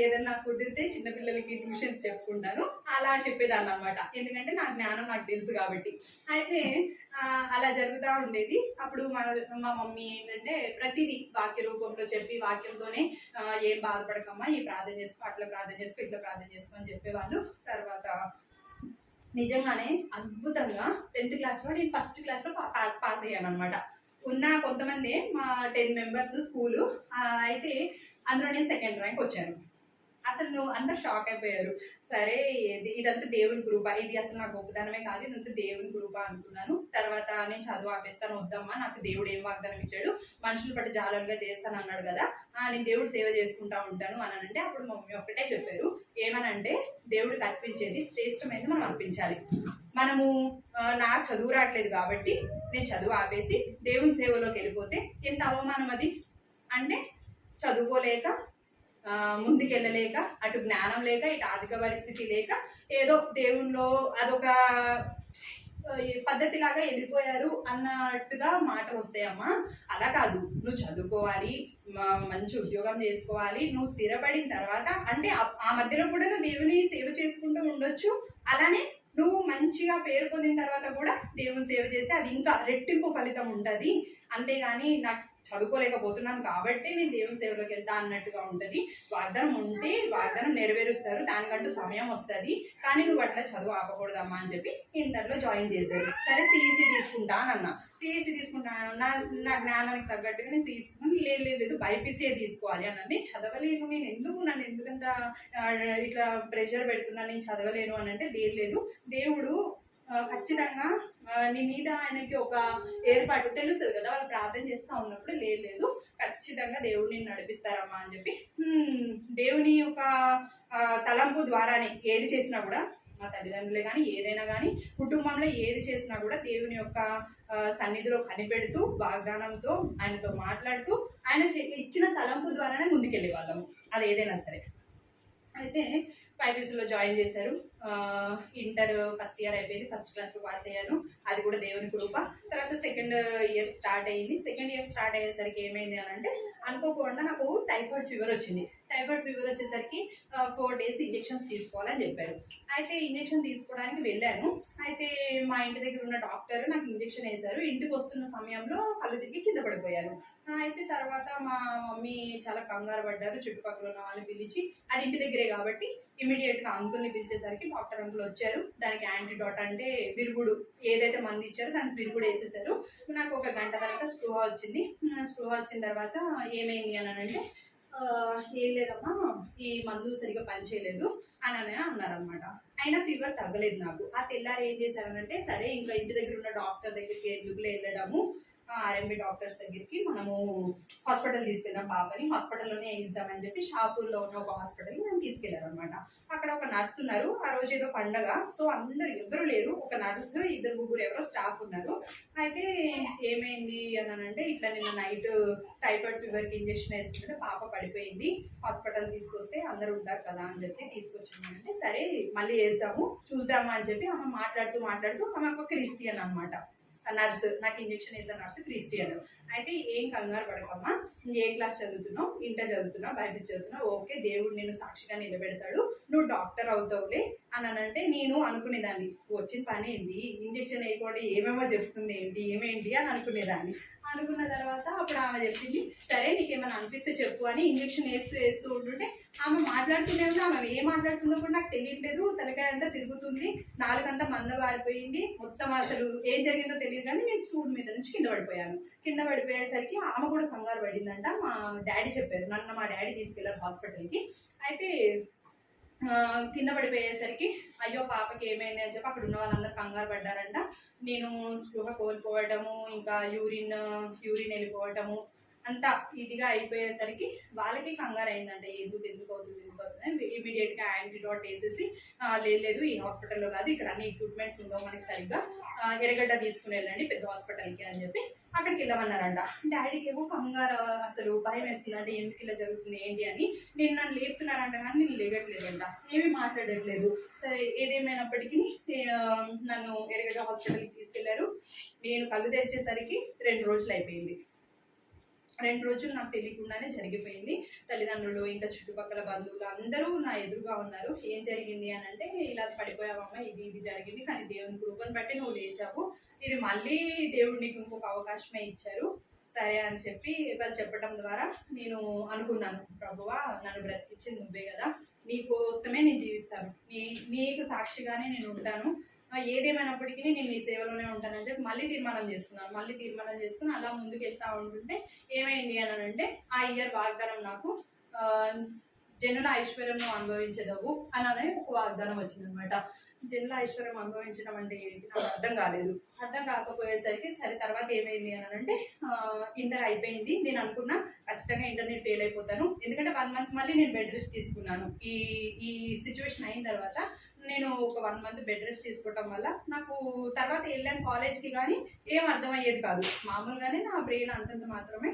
Speaker 4: ఏదన్నా కుదిరితే చిన్నపిల్లలకి ట్యూషన్స్ చెప్పుకుంటాను అలా చెప్పేదాన్ని అనమాట. ఎందుకంటే నా జ్ఞానం నాకు తెలుసు కాబట్టి. అయితే అలా జరుగుతూ ఉండేది. అప్పుడు మా మమ్మీ ఏంటంటే ప్రతిదీ వాక్య రూపంలో చెప్పి, వాక్యంతోనే ఏం బాధపడకమ్మా, ఈ ప్రార్థన చేసుకో, అట్లా ప్రార్థన చేసుకో, ఇట్లా ప్రార్థన చేసుకో అని చెప్పేవాళ్ళు. తర్వాత నిజంగానే అద్భుతంగా 10th క్లాస్లో నేను ఫస్ట్ క్లాస్లో పాస్ అయ్యాను అనమాట. ఉన్న కొంతమంది మా 10 మెంబర్స్ స్కూలు, అయితే అందులో నేను 2nd ర్యాంక్ వచ్చాను. అసలు అందరు షాక్ అయిపోయారు. సరే ఇదంతా దేవుని కృప, ఇది అసలు నా గొప్పతనమే కాదు, ఇదంతా దేవుని కృప అనుకున్నాను. తర్వాత నేను చదువు ఆపేస్తాను, వద్దమ్మా, నాకు దేవుడు ఏం వాగ్దానం ఇచ్చాడు, మనుషులు పట్టి జాలరుగా చేస్తాను అన్నాడు కదా, నేను దేవుడు సేవ చేసుకుంటా ఉంటాను అని అంటే, అప్పుడు మమ్మీ ఒక్కటే చెప్పారు, ఏమనంటే దేవుడికి అర్పించేది శ్రేష్టమైనది మనం అర్పించాలి. మనము నాకు చదువు రావట్లేదు కాబట్టి నేను చదువు ఆపేసి దేవుని సేవలోకి వెళ్ళిపోతే ఎంత అవమానం అది. అంటే చదువుకోలేక, ముందుకెళ్ళలేక, అటు జ్ఞానం లేక, ఇటు ఆర్థిక పరిస్థితి లేక, ఏదో దేవుల్లో అదొక పద్ధతిలాగా వెళ్ళిపోయారు అన్నట్టుగా మాటలు వస్తాయమ్మా. అలా కాదు, నువ్వు చదువుకోవాలి, మంచి ఉద్యోగం చేసుకోవాలి, నువ్వు స్థిరపడిన తర్వాత అంటే ఆ మధ్యలో కూడా నువ్వు దేవుని సేవ చేసుకుంటూ ఉండొచ్చు. అలానే నువ్వు మంచిగా పేరు పొందిన తర్వాత కూడా దేవుని సేవ చేస్తే అది ఇంకా రెట్టింపు ఫలితం ఉంటుంది. అంతేగాని నాకు చదువుకోలేకపోతున్నాను కాబట్టి నేను దేవుని సేవలోకి వెళ్తా అన్నట్టుగా ఉంటుంది. వాగ్దానం ఉంటే వాగ్దానం నెరవేరుస్తారు, దానికంటూ సమయం వస్తుంది. కానీ నువ్వు అట్లా చదువు ఆపకూడదమ్మా అని చెప్పి ఇంటర్లో జాయిన్ చేశారు. సరే సిఈసి తీసుకుంటా అని అన్నా. సిఈసి తీసుకుంటాను, నా జ్ఞానానికి తగ్గట్టుగా నేను సిఈసి లేదు బైపీసీఏ తీసుకోవాలి అన్నది. నేను చదవలేను, నేను నన్ను ఎందుకంత ఇట్లా ప్రెషర్ పెడుతున్నా, నేను చదవలేను అని అంటే లేదు, దేవుడు ఖచ్చితంగా నీ మీద ఆయనకి ఒక ఏర్పాటు తెలుస్తుంది కదా, వాళ్ళు ప్రార్థన చేస్తూ ఉన్నప్పుడు లేదు ఖచ్చితంగా దేవుడు నిన్ను నడిపిస్తారమ్మా అని చెప్పి దేవుని యొక్క తలంపు ద్వారానే ఏది చేసినా కూడా, మా తల్లిదండ్రులే కానీ ఏదైనా కానీ కుటుంబంలో ఏది చేసినా కూడా దేవుని యొక్క సన్నిధిలో కనిపెడుతూ వాగ్దానంతో ఆయనతో మాట్లాడుతూ ఆయన ఇచ్చిన తలంపు ద్వారానే ముందుకెళ్ళే వాళ్ళము, అది ఏదైనా సరే. అయితే బైపీసీలో జాయిన్ చేశారు. ఇంటర్ ఫస్ట్ ఇయర్ అయిపోయింది, ఫస్ట్ క్లాస్లో పాస్ అయ్యాను, అది కూడా దేవుని కృప. తర్వాత సెకండ్ ఇయర్ స్టార్ట్ అయ్యింది. సెకండ్ ఇయర్ స్టార్ట్ అయ్యేసరికి ఏమైంది అని అంటే అనుకోకుండా నాకు టైఫాయిడ్ ఫీవర్ వచ్చింది. టైఫాయిడ్ ఫీవర్ వచ్చేసరికి 4 days ఇంజెక్షన్స్ తీసుకోవాలని చెప్పారు. అయితే ఇంజెక్షన్ తీసుకోవడానికి వెళ్ళాను. అయితే మా ఇంటి దగ్గర ఉన్న డాక్టర్ నాకు ఇంజెక్షన్ వేశారు. ఇంటికి వస్తున్న సమయంలో కళ్ళు తిరిగి కింద పడిపోయారు. అయితే తర్వాత మా మమ్మీ చాలా కంగారు పడ్డారు. చుట్టుపక్కల ఉన్న వాళ్ళని పిలిచి, అది ఇంటి దగ్గరే కాబట్టి ఇమీడియట్గా అంకుల్ని పిలిచేసరికి డాక్టర్ అంకుల్ వచ్చారు. దానికి యాంటీడాట్ అంటే విరుగుడు ఏదైతే మంది ఇచ్చారో దానికి విరుగుడు వేసేసారు. నాకు 1 గంట తర్వాత స్పృహ వచ్చింది. స్పృహ వచ్చిన తర్వాత ఏమైంది అని అంటే ఏం లేదమ్మా, ఈ మందు సరిగ్గా పనిచేయలేదు అని అన్నారనమాట. అయినా ఫీవర్ తగ్గలేదు నాకు. ఆ తెల్లారి ఏం చేశారనంటే సరే ఇంకా ఇంటి దగ్గర ఉన్న డాక్టర్ దగ్గరికి ఎందుకులే వెళ్ళడము, ఆర్ఎంపీ డాక్టర్స్ దగ్గరికి మనము హాస్పిటల్ తీసుకెళ్దాం పాపని, హాస్పిటల్లోనే ఇద్దామని చెప్పి షాపూర్లో ఉన్న ఒక హాస్పిటల్కి మేము తీసుకెళ్లారు అనమాట. అక్కడ ఒక నర్స్ ఉన్నారు. ఆ రోజు ఏదో పండగ, సో అందరు ఎవరు లేరు, ఒక నర్సు 2-3 ఎవరో స్టాఫ్ ఉన్నారు. అయితే ఏమైంది అని అంటే ఇట్లా నిన్న నైట్ టైఫాయిడ్ ఫీవర్కి ఇంజెక్షన్ వేస్తుంటే పాప పడిపోయింది, హాస్పిటల్ తీసుకొస్తే అందరు ఉంటారు కదా అని చెప్పి తీసుకొచ్చిందంటే సరే మళ్ళీ వేద్దాము చూద్దామా అని చెప్పి ఆమె మాట్లాడుతూ ఆమె ఒక క్రిస్టియన్ అనమాట. నర్సు, నాకు ఇంజెక్షన్ వేసే నర్సు క్రిస్టియన్. అయితే ఏం కంగారు పడకమ్మా, ఏ క్లాస్ చదువుతున్నావు, ఇంటర్ చదువుతున్నావు, బైపీసీ చదువుతున్నావు, ఓకే దేవుడు నేను సాక్షిగా నిలబెడతాడు, నువ్వు డాక్టర్ అవుతావులే అని అంటే నేను అనుకునేదాన్ని వచ్చిన పని ఏంటి, ఇంజెక్షన్ వేయకుండా ఏమేమో చెప్తుంది ఏమేంటి అని అనుకునేదాన్ని. అనుకున్న తర్వాత అప్పుడు ఆమె చెప్పింది సరే నీకేమైనా అనిపిస్తే చెప్పు అని. ఇంజెక్షన్ వేస్తూ ఉంటుంటే ఆమె మాట్లాడుతూనే ఉంది. ఆమె ఏం మాట్లాడుతుందో కూడా నాకు తెలియట్లేదు, తలకాయ అంతా తిరుగుతుంది, నాలుగంతా మందబారిపోయింది, మొత్తం అసలు ఏం జరిగిందో తెలియదు. కానీ నేను స్టూల్ మీద నుంచి కింద పడిపోయాను. కింద పడిపోయేసరికి ఆమె కూడా కంగారు పడిందంట. మా డాడీ చెప్పారు, నన్ను మా డాడీ తీసుకెళ్లారు హాస్పిటల్కి. అయితే కింద పడిపోయేసరికి అయ్యో పాపకి ఏమైంది అని చెప్పి అక్కడ ఉన్న వాళ్ళందరూ కంగారు పడ్డారంట. నేను స్పృహ కోల్పోవటము, ఇంకా యూరిన్ వెళ్ళిపోవటము అంతా ఇదిగా అయిపోయేసరికి వాళ్ళకి కంగారు అయిందంట. ఎందుకు అవుతుంది ఇమీడియట్గా యాంటీడాట్ వేసేసి లేదు ఈ హాస్పిటల్లో కాదు, ఇక్కడ అన్ని ఎక్విప్మెంట్స్ ఉండవు మనకి సరిగ్గా, ఎర్రగడ్డ తీసుకుని వెళ్ళండి పెద్ద హాస్పిటల్కి అని చెప్పి అక్కడికి వెళ్ళమన్నారంట. డాడీకి ఏమో కంగారు, అసలు భయం వేస్తుంది అంటే ఎందుకు ఇలా జరుగుతుంది ఏంటి అని. నన్ను లేపుతున్నారంట కానీ నేను లేగట్లేదంట, ఏమీ మాట్లాడట్లేదు. సరే ఏదేమైనప్పటికీ నన్ను ఎర్రగడ్డ హాస్పిటల్కి తీసుకెళ్లారు. నేను కళ్ళు తెరిచేసరికి 2 రోజులు అయిపోయింది. 2 రోజులు నాకు తెలియకుండానే జరిగిపోయింది. తల్లిదండ్రులు ఇంకా చుట్టుపక్కల బంధువులు అందరూ నా ఎదురుగా ఉన్నారు. ఏం జరిగింది అని అంటే ఇలా పడిపోయావమ్మా, ఇది జరిగింది, కానీ దేవుని కృపను బట్టి నువ్వు లేచావు, ఇది మళ్ళీ దేవుడు నీకు ఇంకొక అవకాశమే ఇచ్చారు సరే అని చెప్పి వాళ్ళు చెప్పడం ద్వారా నేను అనుకున్నాను, ప్రభువా నన్ను బ్రతికించింది నువ్వే కదా, నీకోసమే నేను జీవిస్తాను, నీకు సాక్షిగానే నేను ఉంటాను, ఏదేమైనప్పటికీ నేను నీ సేవలోనే ఉంటానని చెప్పి మళ్ళీ తీర్మానం చేసుకుని అలా ముందుకు వెళ్తా ఉంటుంటే ఏమైంది అని అంటే ఆ ఇయర్ వాగ్దానం నాకు జనుల ఐశ్వర్యం అనుభవించదవు అని ఒక వాగ్దానం వచ్చిందనమాట. జనుల ఐశ్వర్యం అనుభవించడం అంటే నాకు అర్థం కాకపోయేసరికి సరే తర్వాత ఏమైంది అని అంటే ఇంటర్ అయిపోయింది. నేను అనుకున్నా ఖచ్చితంగా ఇంటర్ నేను ఫెయిల్ అయిపోతాను, ఎందుకంటే 1 month మళ్ళీ నేను బెడ్ రెస్ట్ తీసుకున్నాను. ఈ సిచ్యువేషన్ అయిన తర్వాత నేను ఒక 1 month బెడ్ రెస్ట్ తీసుకోవటం వల్ల నాకు తర్వాత వెళ్ళాను కాలేజ్కి, కానీ ఏం అర్థమయ్యేది కాదు, మామూలుగానే నా బ్రెయిన్ అంతంత మాత్రమే.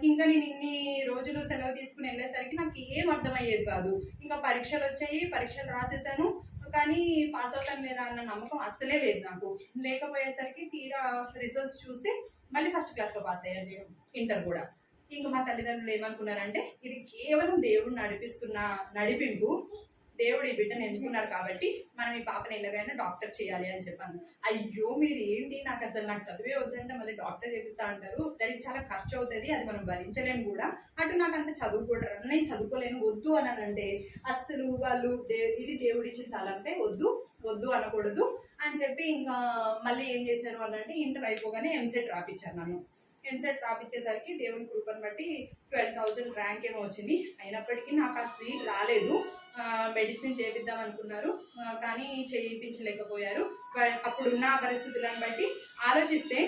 Speaker 4: ఇంకా నేను ఇన్ని రోజులు సెలవు తీసుకుని వెళ్ళేసరికి నాకు ఏం అర్థమయ్యేది కాదు. ఇంకా పరీక్షలు వచ్చాయి, పరీక్షలు రాసేసాను, కానీ పాస్ అవుతాను లేదా అన్న నమ్మకం అస్సలే లేదు నాకు. లేకపోయేసరికి తీరా రిజల్ట్స్ చూస్తే మళ్ళీ ఫస్ట్ క్లాస్లో పాస్ అయ్యాను నేను, ఇంటర్ కూడా. ఇంకా మా తల్లిదండ్రులు ఏమనుకున్నారంటే ఇది కేవలం దేవుడు నడిపిస్తున్న నడిపింపు, దేవుడు ఈ బిడ్డను ఎన్నుకున్నారు కాబట్టి మనం ఈ పాపని ఎలాగైనా డాక్టర్ చేయాలి అని చెప్పాను. అయ్యో మీరు ఏంటి, నాకు చదివే వద్దంటే మళ్ళీ డాక్టర్ చేపిస్తా అంటారు, దానికి చాలా ఖర్చు అవుతుంది, అది మనం భరించలేము కూడా, అటు నాకు అంత చదువుకోవడం నేను చదువుకోలేను వద్దు అని అంటే అస్సలు వాళ్ళు ఇది దేవుడు ఇచ్చిన తలంపే, వద్దు అనకూడదు అని చెప్పి ఇంకా మళ్ళీ ఏం చేశారు అని అంటే ఇంటర్ అయిపోగానే ఎంసెట్ రాపించాను నన్ను. ఎంసెట్ రాపించేసరికి దేవుని కృపను బట్టి 12,000 ర్యాంక్ ఏమో వచ్చింది. అయినప్పటికీ నాకు ఆ సీట్ రాలేదు. మెడిసిన్ చేపిద్దాం అనుకున్నారు కానీ చేయించలేకపోయారు. అప్పుడున్న పరిస్థితులను బట్టి ఆలోచిస్తే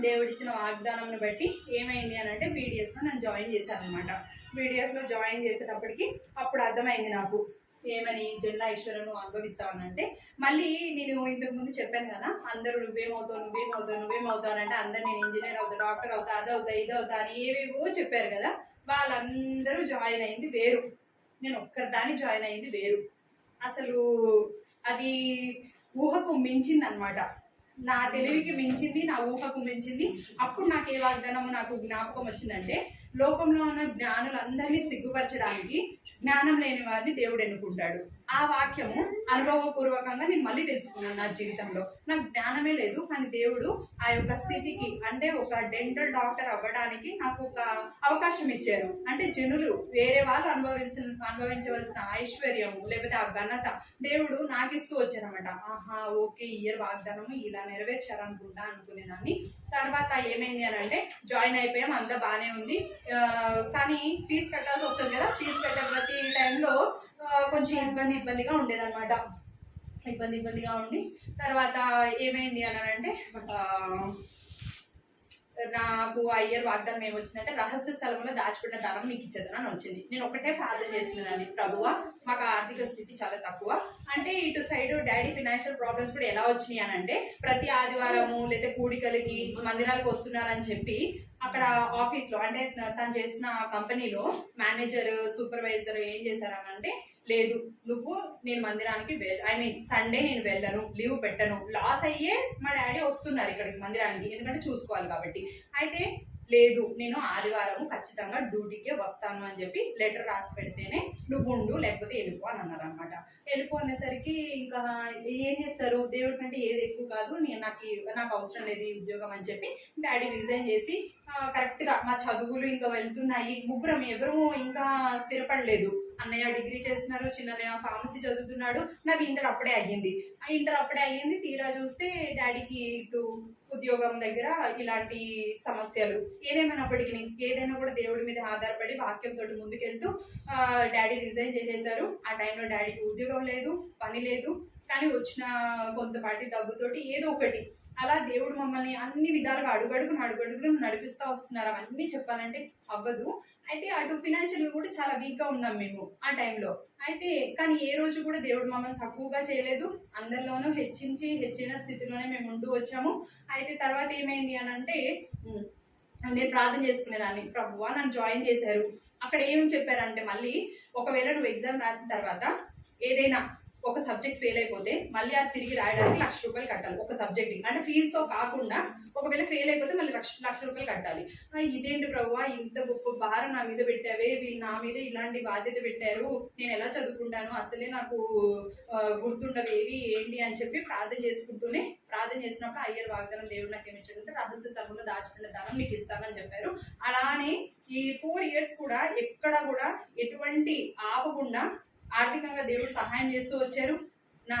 Speaker 4: దేవుడిచ్చిన వాగ్దానంను బట్టి ఏమైంది అని అంటే బీడిఎస్లో నన్ను జాయిన్ చేశారనమాట. బీడిఎస్లో జాయిన్ చేసేటప్పటికి అప్పుడు అర్థమైంది నాకు ఏమని, జెండా ఐశ్వర్యం అనుభవిస్తావనంటే, మళ్ళీ నేను ఇంతకుముందు చెప్పాను కదా అందరూ నువ్వేమవుతావు అంటే అందరు నేను ఇంజనీర్ అవుతా, డాక్టర్ అవుతా, అదవుతా, ఇదవుతా అని ఏవేవో చెప్పారు కదా. వాళ్ళందరూ జాయిన్ అయింది వేరు, నేను ఒక్కదాన్ని జాయిన్ అయింది వేరు. అసలు అది ఊహకు మించింది అనమాట, నా తెలివికి మించింది, నా ఊహకు మించింది. అప్పుడు నాకు ఏ వాగ్దానము నాకు జ్ఞాపకం వచ్చిందంటే, లోకంలో ఉన్న జ్ఞానులందరినీ సిగ్గుపరచడానికి జ్ఞానం లేని వారిని దేవుడు ఎన్నుకుంటాడు. ఆ వాక్యము అనుభవపూర్వకంగా నేను మళ్ళీ తెలుసుకున్నాను. నా జీవితంలో నాకు జ్ఞానమే లేదు, కానీ దేవుడు ఆ యొక్క స్థితికి అంటే ఒక డెంటల్ డాక్టర్ అవ్వడానికి నాకు ఒక అవకాశం ఇచ్చారు. అంటే జనులు వేరే వాళ్ళు అనుభవించవలసిన ఐశ్వర్యము లేకపోతే ఆ ఘనత దేవుడు నాకు ఇస్తూ వచ్చారనమాట. ఆహా ఓకే, ఇయర్ వాగ్దానము ఇలా నెరవేర్చారనుకుంటా అనుకునేదాన్ని. తర్వాత ఏమైంది అని అంటే జాయిన్ అయిపోయాం, అంతా బాగానే ఉంది. కానీ ఫీజు కట్టాల్సి వస్తుంది కదా, ఫీజు కట్టే ప్రతి టైంలో కొంచెం ఇబ్బందిగా ఉండేదన్నమాట. ఇబ్బందిగా ఉండి తర్వాత ఏమైంది అని అంటే నాకు ఆ ఇయర్ వాగ్దానం ఏమొచ్చిందంటే, రహస్య స్థలంలో దాచిపెట్టిన ధనం నీకు ఇచ్చేదని వచ్చింది. నేను ఒకటే ప్రార్థన చేసుకునేదాన్ని, ప్రభువా మాకు ఆర్థిక స్థితి చాలా తక్కువ. అంటే ఇటు సైడ్ డాడీ ఫైనాన్షియల్ ప్రాబ్లమ్స్ కూడా ఎలా వచ్చినాయి అని అంటే, ప్రతి ఆదివారము లేదా కూడికలకి మందిరాలకు వస్తున్నారని చెప్పి అక్కడ ఆఫీస్లో అంటే తను చేసిన కంపెనీలో మేనేజర్ సూపర్వైజర్ ఏం చేశారనంటే, లేదు నేను మందిరానికి సండే నేను వెళ్ళను, లీవ్ పెట్టను, లాస్ అయ్యే మా డాడీ వస్తున్నారు ఇక్కడికి మందిరానికి ఎందుకంటే చూసుకోవాలి కాబట్టి. అయితే లేదు నేను ఆదివారం ఖచ్చితంగా డ్యూటీకే వస్తాను అని చెప్పి లెటర్ రాసి పెడితేనే నువ్వు ఉండు లేకపోతే వెళ్ళిపో అని అన్నారు అనమాట. వెళ్ళిపో అనేసరికి ఇంకా ఏం చేస్తారు, దేవుడి కంటే ఏది ఎక్కువ కాదు, నాకు అవసరం లేదు ఈ ఉద్యోగం అని చెప్పి డాడీ రిజైన్ చేసి కరెక్ట్గా మా చదువులు ఇంకా వెళ్తున్నాయి, ముగ్గురం ఎవరు ఇంకా స్థిరపడలేదు. అన్నయ్య డిగ్రీ చేస్తున్నారు, చిన్నయ్య ఫార్మసీ చదువుతున్నాడు, నాది ఇంటర్ అప్పుడే అయ్యింది. తీరా చూస్తే డాడీకి ఇటు ఉద్యోగం దగ్గర ఇలాంటి సమస్యలు. ఏదేమైనప్పటికీ ఏదైనా కూడా దేవుడి మీద ఆధారపడి వాక్యంతో ముందుకెళ్తూ డాడీ రిజైన్ చేసేశారు. ఆ టైంలో డాడీకి ఉద్యోగం లేదు, పని లేదు, కానీ వచ్చిన కొంతపాటి డబ్బుతోటి ఏదో ఒకటి అలా దేవుడు మమ్మల్ని అన్ని విధాలుగా అడుగడుగును నడిపిస్తూ వస్తున్నారు. అవన్నీ చెప్పాలంటే అవ్వదు. అయితే అటు ఫినాన్షియల్ కూడా చాలా వీక్గా ఉన్నాం మేము ఆ టైంలో. అయితే కానీ ఏ రోజు కూడా దేవుడు మమ్మల్ని తక్కువగా చేయలేదు, అందరిలోనూ హెచ్చిన స్థితిలోనే మేము ఉంటూ వచ్చాము. అయితే తర్వాత ఏమైంది అని అంటే, నేను ప్రార్థన చేసుకునేదాన్ని, ప్రభువా నన్ను జాయిన్ చేశారు. అక్కడ ఏం చెప్పారంటే, మళ్ళీ ఒకవేళ నువ్వు ఎగ్జామ్ రాసిన తర్వాత ఏదైనా ఒక సబ్జెక్ట్ ఫెయిల్ అయిపోతే మళ్ళీ అది తిరిగి రాయడానికి ₹1,00,000 కట్టాలి ఒక సబ్జెక్ట్. అంటే ఫీజుతో కాకుండా ఒకవేళ ఫెయిల్ అయిపోతే మళ్ళీ ₹1,00,000 కట్టాలి. ఇదేంటి ప్రభువా ఇంత గొప్ప భారం నా మీద పెట్టావే, వీళ్ళు నా మీద ఇలాంటి బాధ్యత పెట్టారు, నేను ఎలా చదువుకుంటాను, అసలే నాకు గుర్తుండవేవి ఏంటి అని చెప్పి ప్రార్థన చేసినప్పుడు అయ్యర్ వాగ్దానం దేవుడు నాకు ఏమిచ్చాడంటే, రహస్య స్థలంలో దాచిపెట్టిన ధనం నీకు ఇస్తానని చెప్పారు. అలానే ఈ 4 years కూడా ఎక్కడ కూడా ఎటువంటి ఆపకుండా ఆర్థికంగా దేవుడు సహాయం చేస్తూ వచ్చారు. నా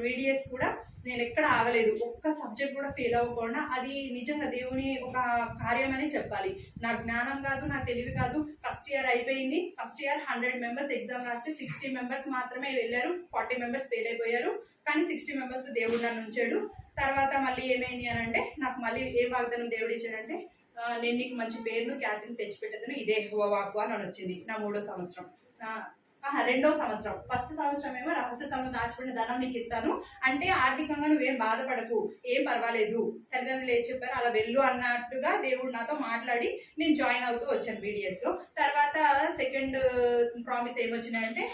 Speaker 4: వీడియోస్ కూడా నేను ఎక్కడ ఆగలేదు, ఒక్క సబ్జెక్ట్ కూడా ఫెయిల్ అవ్వకుండా. అది నిజంగా దేవుని ఒక కార్యం అని చెప్పాలి. నా జ్ఞానం కాదు, నా తెలివి కాదు. ఫస్ట్ ఇయర్ అయిపోయింది. ఫస్ట్ ఇయర్ 100 members ఎగ్జామ్ రాస్తే 60 members మాత్రమే వెళ్ళారు, 40 members ఫెయిల్ అయిపోయారు. కానీ 60 members దేవుడు నన్ను ఉంచాడు. తర్వాత మళ్ళీ ఏమైంది అని అంటే, నాకు మళ్ళీ ఏం వాగ్దానం దేవుడు ఇచ్చాడంటే, నేను నీకు మంచి పేరును ఖ్యాతిని తెచ్చిపెట్టేదను, ఇదే వాగ్దానం అని వచ్చింది నా 3వ సంవత్సరం. రెండో సంవత్సరం. ఫస్ట్ సంవత్సరం ఏమో రహస్య స్థలంలో దాచిపెట్టిన ధనం నీకు ఇస్తాను, అంటే ఆర్థికంగా నువ్వేం బాధపడకు, ఏం పర్వాలేదు, తల్లిదండ్రులు ఏం చెప్పారు అలా వెళ్ళు అన్నట్టుగా దేవుడు నాతో మాట్లాడి నేను జాయిన్ అవుతూ వచ్చాను BDS లో. తర్వాత సెకండ్ ప్రామిస్ ఏమొచ్చినాయంటే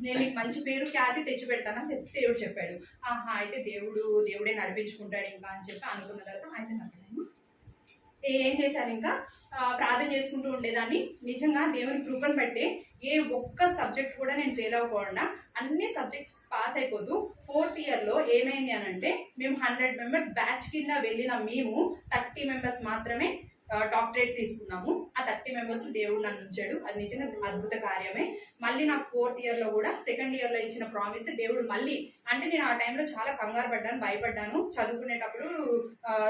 Speaker 4: నేను నీకు మంచి పేరు ఖ్యాతి తెచ్చి పెడతానని దేవుడు చెప్పాడు. అయితే దేవుడే నడిపించుకుంటాడు ఇంకా అని చెప్పి అనుకున్న తర్వాత అయితే నాకు ఏం చేశాను, ఇంకా ప్రార్థన చేసుకుంటూ ఉండేదాన్ని. నిజంగా దేవుని కృపను బట్టే ఏ ఒక్క సబ్జెక్ట్ కూడా నేను ఫెయిల్ అవ్వకుండా అన్ని సబ్జెక్ట్స్ పాస్ అయిపోతూ 4th ఇయర్లో ఏమైంది అని అంటే మేము 100 మెంబర్స్ బ్యాచ్ కింద వెళ్ళిన మేము 30 మెంబర్స్ మాత్రమే డాక్టరేట్ తీసుకున్నాము. ఆ 30 మెంబర్స్ దేవుడు నన్ను ఉంచాడు. అది నిజంగా అద్భుత కార్యమే. మళ్ళీ నాకు 4th ఇయర్లో కూడా సెకండ్ ఇయర్లో ఇచ్చిన ప్రామిస్ దేవుడు మళ్ళీ, అంటే నేను ఆ టైంలో చాలా కంగారు పడ్డాను, భయపడ్డాను. చదువుకునేటప్పుడు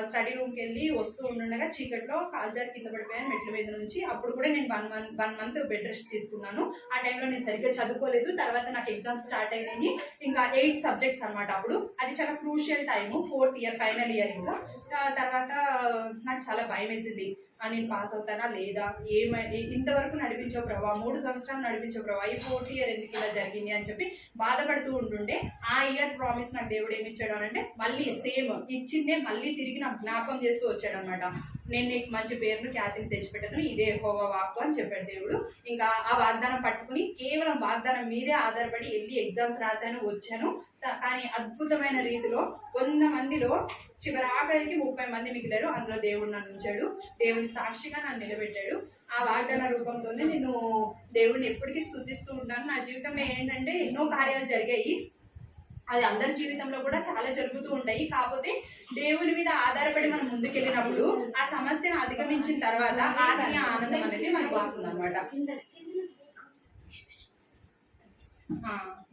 Speaker 4: స్టడీ రూమ్కి వెళ్ళి వస్తూ ఉండగా చీకట్లో కాల్జారి కింద పడిపోయాను మెట్ల మీద నుంచి. అప్పుడు కూడా నేను 1 మంత్ బెడ్ రెస్ట్ తీసుకున్నాను. ఆ టైంలో నేను సరిగ్గా చదువుకోలేదు. తర్వాత నాకు ఎగ్జామ్స్ స్టార్ట్ అయినాయి, ఇంకా 8 సబ్జెక్ట్స్ అనమాట. అప్పుడు అది చాలా crucial time, 4th year final year. ఇంకా తర్వాత నాకు చాలా భయం వేసింది, నేను పాస్ అవుతానా లేదా, ఇంతవరకు నడిపించావు ప్రభావ, 3 సంవత్సరాలు నడిపించావు ప్రభావ, ఈ 4th ఇయర్ ఎందుకు ఇలా జరిగింది అని చెప్పి బాధపడుతూ ఉంటుండే. ఆ ఇయర్ ప్రామిస్ నాకు దేవుడు ఏమి ఇచ్చాడు అంటే మళ్ళీ సేమ్ ఇచ్చిందే మళ్ళీ తిరిగి నాకు జ్ఞాపకం చేస్తూ వచ్చాడు అనమాట. నేను నీకు మంచి పేరును ఖ్యాతిని తెచ్చిపెట్టదు, ఇదే యెహోవా వాక్కు అని చెప్పాడు దేవుడు. ఇంకా ఆ వాగ్దానం పట్టుకుని కేవలం వాగ్దానం మీదే ఆధారపడి వెళ్ళి ఎగ్జామ్స్ రాశాను, వచ్చాను. కానీ అద్భుతమైన రీతిలో 100 మందిలో చివరి ఆఖరికి 30 మంది మిగిలారు. అందులో దేవుడు నన్ను ఉంచాడు, దేవుని సాక్షిగా నన్ను నిలబెట్టాడు. ఆ వాగ్దాన రూపంతోనే నేను దేవుడిని ఎప్పటికీ స్తుతిస్తూ ఉంటాను. నా జీవితంలో ఏంటంటే ఎన్నో కార్యాలు జరిగాయి, అది అందరి జీవితంలో కూడా చాలా జరుగుతూ ఉంటాయి. కాకపోతే దేవుని మీద ఆధారపడి మనం ముందుకెళ్ళినప్పుడు ఆ సమస్యను అధిగమించిన తర్వాత ఆత్మీయ ఆనందం అనేది మనకు వస్తుంది అనమాట.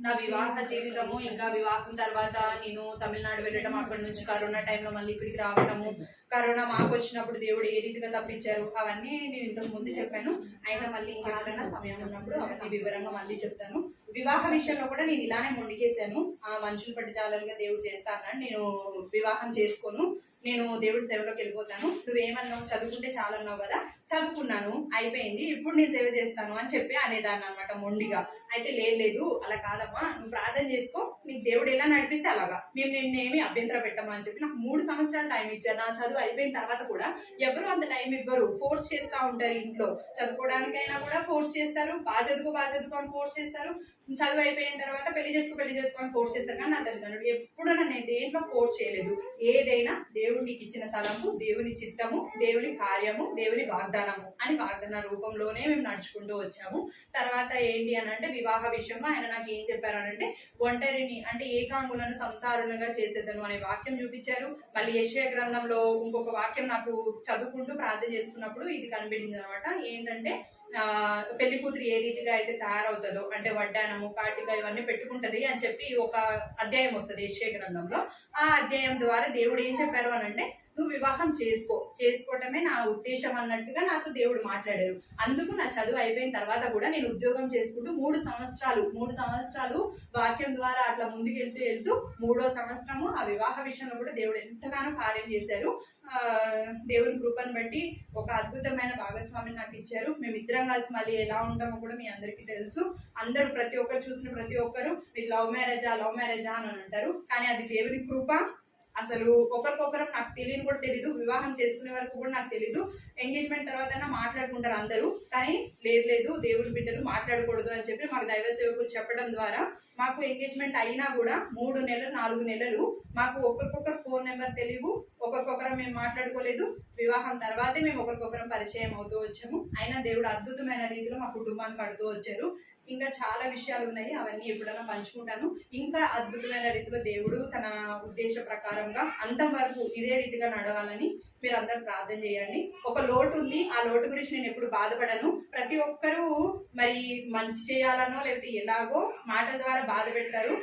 Speaker 4: నా వివాహ జీవితము, ఇంకా వివాహం తర్వాత నేను తమిళనాడు వెళ్ళటం, అక్కడి నుంచి కరోనా టైంలో మళ్ళీ ఇక్కడికి రావటము, కరోనా మాకు వచ్చినప్పుడు దేవుడు ఏ రీతిగా తప్పించారు అవన్నీ నేను ఇంతకు ముందు చెప్పాను. అయినా మళ్ళీ ఇంకెక్కడైనా సమయం ఉన్నప్పుడు అవన్నీ వివరంగా మళ్ళీ చెప్తాను. వివాహ విషయంలో కూడా నేను ఇలానే మొండికేశాను, మనుషులు పట్టి చాలనుగా దేవుడు చేస్తానని నేను వివాహం చేసుకోను, నేను దేవుడి సేవలోకి వెళ్ళిపోతాను. నువ్వేమన్నావు, చదువుకుంటే చాలన్నావు కదా, చదువుకున్నాను అయిపోయింది, ఇప్పుడు నేను సేవ చేస్తాను అని చెప్పి అనేదాన్ని అనమాట మొండిగా. అయితే లేదు అలా కాదమ్మా, నువ్వు ప్రార్థన చేసుకో, నీకు దేవుడు ఎలా నడిపిస్తే అలాగా, మేము నిన్నేమి అభ్యంతరం పెట్టమా అని చెప్పి నాకు 3 సంవత్సరాలు టైం ఇచ్చారు. నా చదువు అయిపోయిన తర్వాత కూడా ఎవరు అంత టైం ఇవ్వరు, ఫోర్స్ చేస్తూ ఉంటారు. ఇంట్లో చదువుకోవడానికైనా కూడా ఫోర్స్ చేస్తారు, బాగా చదువుకో అని ఫోర్స్ చేస్తారు. చదువు అయిపోయిన తర్వాత పెళ్లి చేసుకో అని ఫోర్స్ చేస్తారు. కానీ నా తల్లిదండ్రులు ఎప్పుడు నన్ను దేంట్లో ఫోర్స్ చేయలేదు. ఏదైనా దేవుడు నీకు ఇచ్చిన తలంపు, దేవుని చిత్తము, దేవుని కార్యము, దేవుని వాగ్దానము అని వాగ్దాన రూపంలోనే మేము నడుచుకుంటూ వచ్చాము. తర్వాత ఏంటి అని అంటే వివాహ విషయంలో ఆయన నాకు ఏం చెప్పారనంటే ఒంటరిని అంటే ఏకాంగులను సంసారులుగా చేసేదను అనే వాక్యం చూపించారు. మళ్ళీ యెషయా గ్రంథంలో ఇంకొక వాక్యం నాకు చదువుకుంటూ ప్రార్థన చేసుకున్నప్పుడు ఇది కనిపించింది అనమాట. ఏంటంటే పెళ్లి కూతురు ఏ రీతిగా అయితే తయారవుతుందో, అంటే వడ్డానము, కాటిక ఇవన్నీ పెట్టుకుంటది అని చెప్పి ఒక అధ్యాయం వస్తుంది యెషయా గ్రంథంలో. ఆ అధ్యాయం ద్వారా దేవుడు ఏం చెప్పారు అని అంటే నువ్వు వివాహం చేసుకోవటమే నా ఉద్దేశం అన్నట్టుగా నాతో దేవుడు మాట్లాడారు. అందుకు నా చదువు అయిపోయిన తర్వాత కూడా నేను ఉద్యోగం చేసుకుంటూ 3 సంవత్సరాలు వాక్యం ద్వారా అట్లా ముందుకెళ్తూ 3వ సంవత్సరము ఆ వివాహ విషయంలో కూడా దేవుడు ఎంతగానో కార్యం చేశారు. దేవుని కృపను బట్టి ఒక అద్భుతమైన భాగస్వామిని నాకు ఇచ్చారు. మేమిద్దరం కలిసి మళ్ళీ ఎలా ఉంటామో కూడా మీ అందరికీ తెలుసు. అందరూ ప్రతి ఒక్కరు చూసిన ప్రతి ఒక్కరు మీకు లవ్ మ్యారేజా అని అంటారు. కానీ అది దేవుని కృప. అసలు ఒకరికొకరం నాకు తెలియని కూడా తెలీదు, వివాహం చేసుకునే వరకు కూడా నాకు తెలీదు. ఎంగేజ్మెంట్ తర్వాత మాట్లాడుకుంటారు అందరూ, కానీ లేదు దేవుని బిడ్డలు మాట్లాడకూడదు అని చెప్పి మాకు దైవ సేవకులు చెప్పడం ద్వారా మాకు ఎంగేజ్మెంట్ అయినా కూడా 3 నెలలు 4 నెలలు మాకు ఒకరికొకరు ఫోన్ నెంబర్ తెలియవు, ఒకరికొకరం మేము మాట్లాడుకోలేదు. వివాహం తర్వాతే మేము ఒకరికొకరం పరిచయం అవుతూ వచ్చాము. అయినా దేవుడు అద్భుతమైన రీతిలో మా కుటుంబాన్ని కడుతూ వచ్చారు. ఇంకా చాలా విషయాలు ఉన్నాయి, అవన్నీ ఎప్పుడైనా పంచుకుంటాను. ఇంకా అద్భుతమైన రీతిలో దేవుడు తన ఉద్దేశ ప్రకారంగా అంతం వరకు ఇదే రీతిగా నడవాలని మీరు అందరూ ప్రార్థన చేయండి. ఒక లోటు ఉంది, ఆ లోటు గురించి నేను ఎప్పుడు బాధపడను. ప్రతి ఒక్కరూ మరి మంచి చేయాలనో లేకపోతే ఎలాగో మాటల ద్వారా బాధ పెడతారు.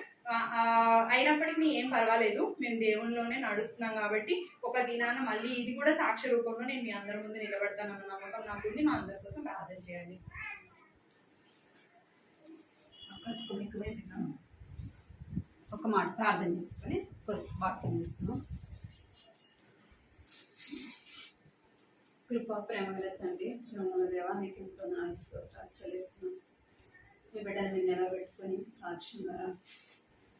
Speaker 4: అయినప్పటికీ ఏం పర్వాలేదు, మేము దేవునిలోనే నడుస్తున్నాం కాబట్టి ఒక దినాన మళ్ళీ ఇది కూడా సాక్ష్య రూపంలో నేను మీ అందరి ముందు నిలబడతానన్న నమ్మకం నాకుంది. మా అందరి కోసం ప్రార్థన చేయండి.
Speaker 3: ఒక మాట ప్రార్థన చేసుకొని వాక్యం చేస్తున్నాం. కృపా ప్రేమ గల తండ్రి, జీవముల దేవా, నీకు ఎంతో స్తోత్రాలు చెల్లిస్తున్నాం. మీ బిడ్డను మీరు నిలబెట్టుకొని సాక్ష్యంగా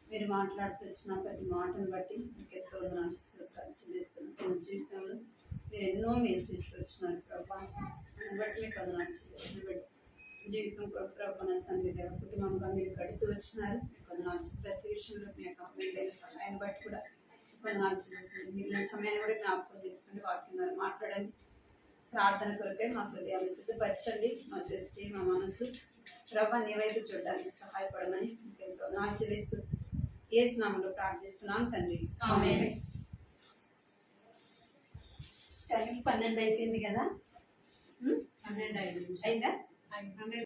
Speaker 3: మీరు మాట్లాడుతూ వచ్చిన ప్రతి మాటను బట్టి మీకు ఎంతో స్తోత్రాలు చెల్లిస్తున్నాను. మీ జీవితంలో మీరు ఎన్నో మీరు తీసుకొచ్చినారు ప్రభా, దాన్ని బట్టి మీకు వందనాలు చెల్లిస్తున్నాను. జీవితం ప్రభా నా తండ్రి దేవ కుటుంబంగా మీరు కడుతూ వచ్చినారు. మీకు వందనాలు. ప్రతి విషయంలో మీ యొక్క మీరు సహాయాన్ని బట్టి కూడా వందనాలు చెల్లిస్తున్నాను. మిగిలిన సమయాన్ని కూడా జ్ఞాపకం చేసుకుని వాక్యం ద్వారా మాట్లాడండి. ప్రార్థన కొరకై మా హృదయాన్ని సిద్ధపరచండి. మా దృష్టి మా మనసు ప్రభా నీ వైపు చూడడానికి సహాయపడమని మీకు ఎంతో వందనాలు చెల్లిస్తూ యేసు నామములో ప్రార్థిస్తున్నాం తండ్రి.
Speaker 2: ఆమేన్.
Speaker 3: టైం 12 అయిపోయింది కదా.
Speaker 4: 12
Speaker 3: అయిందా?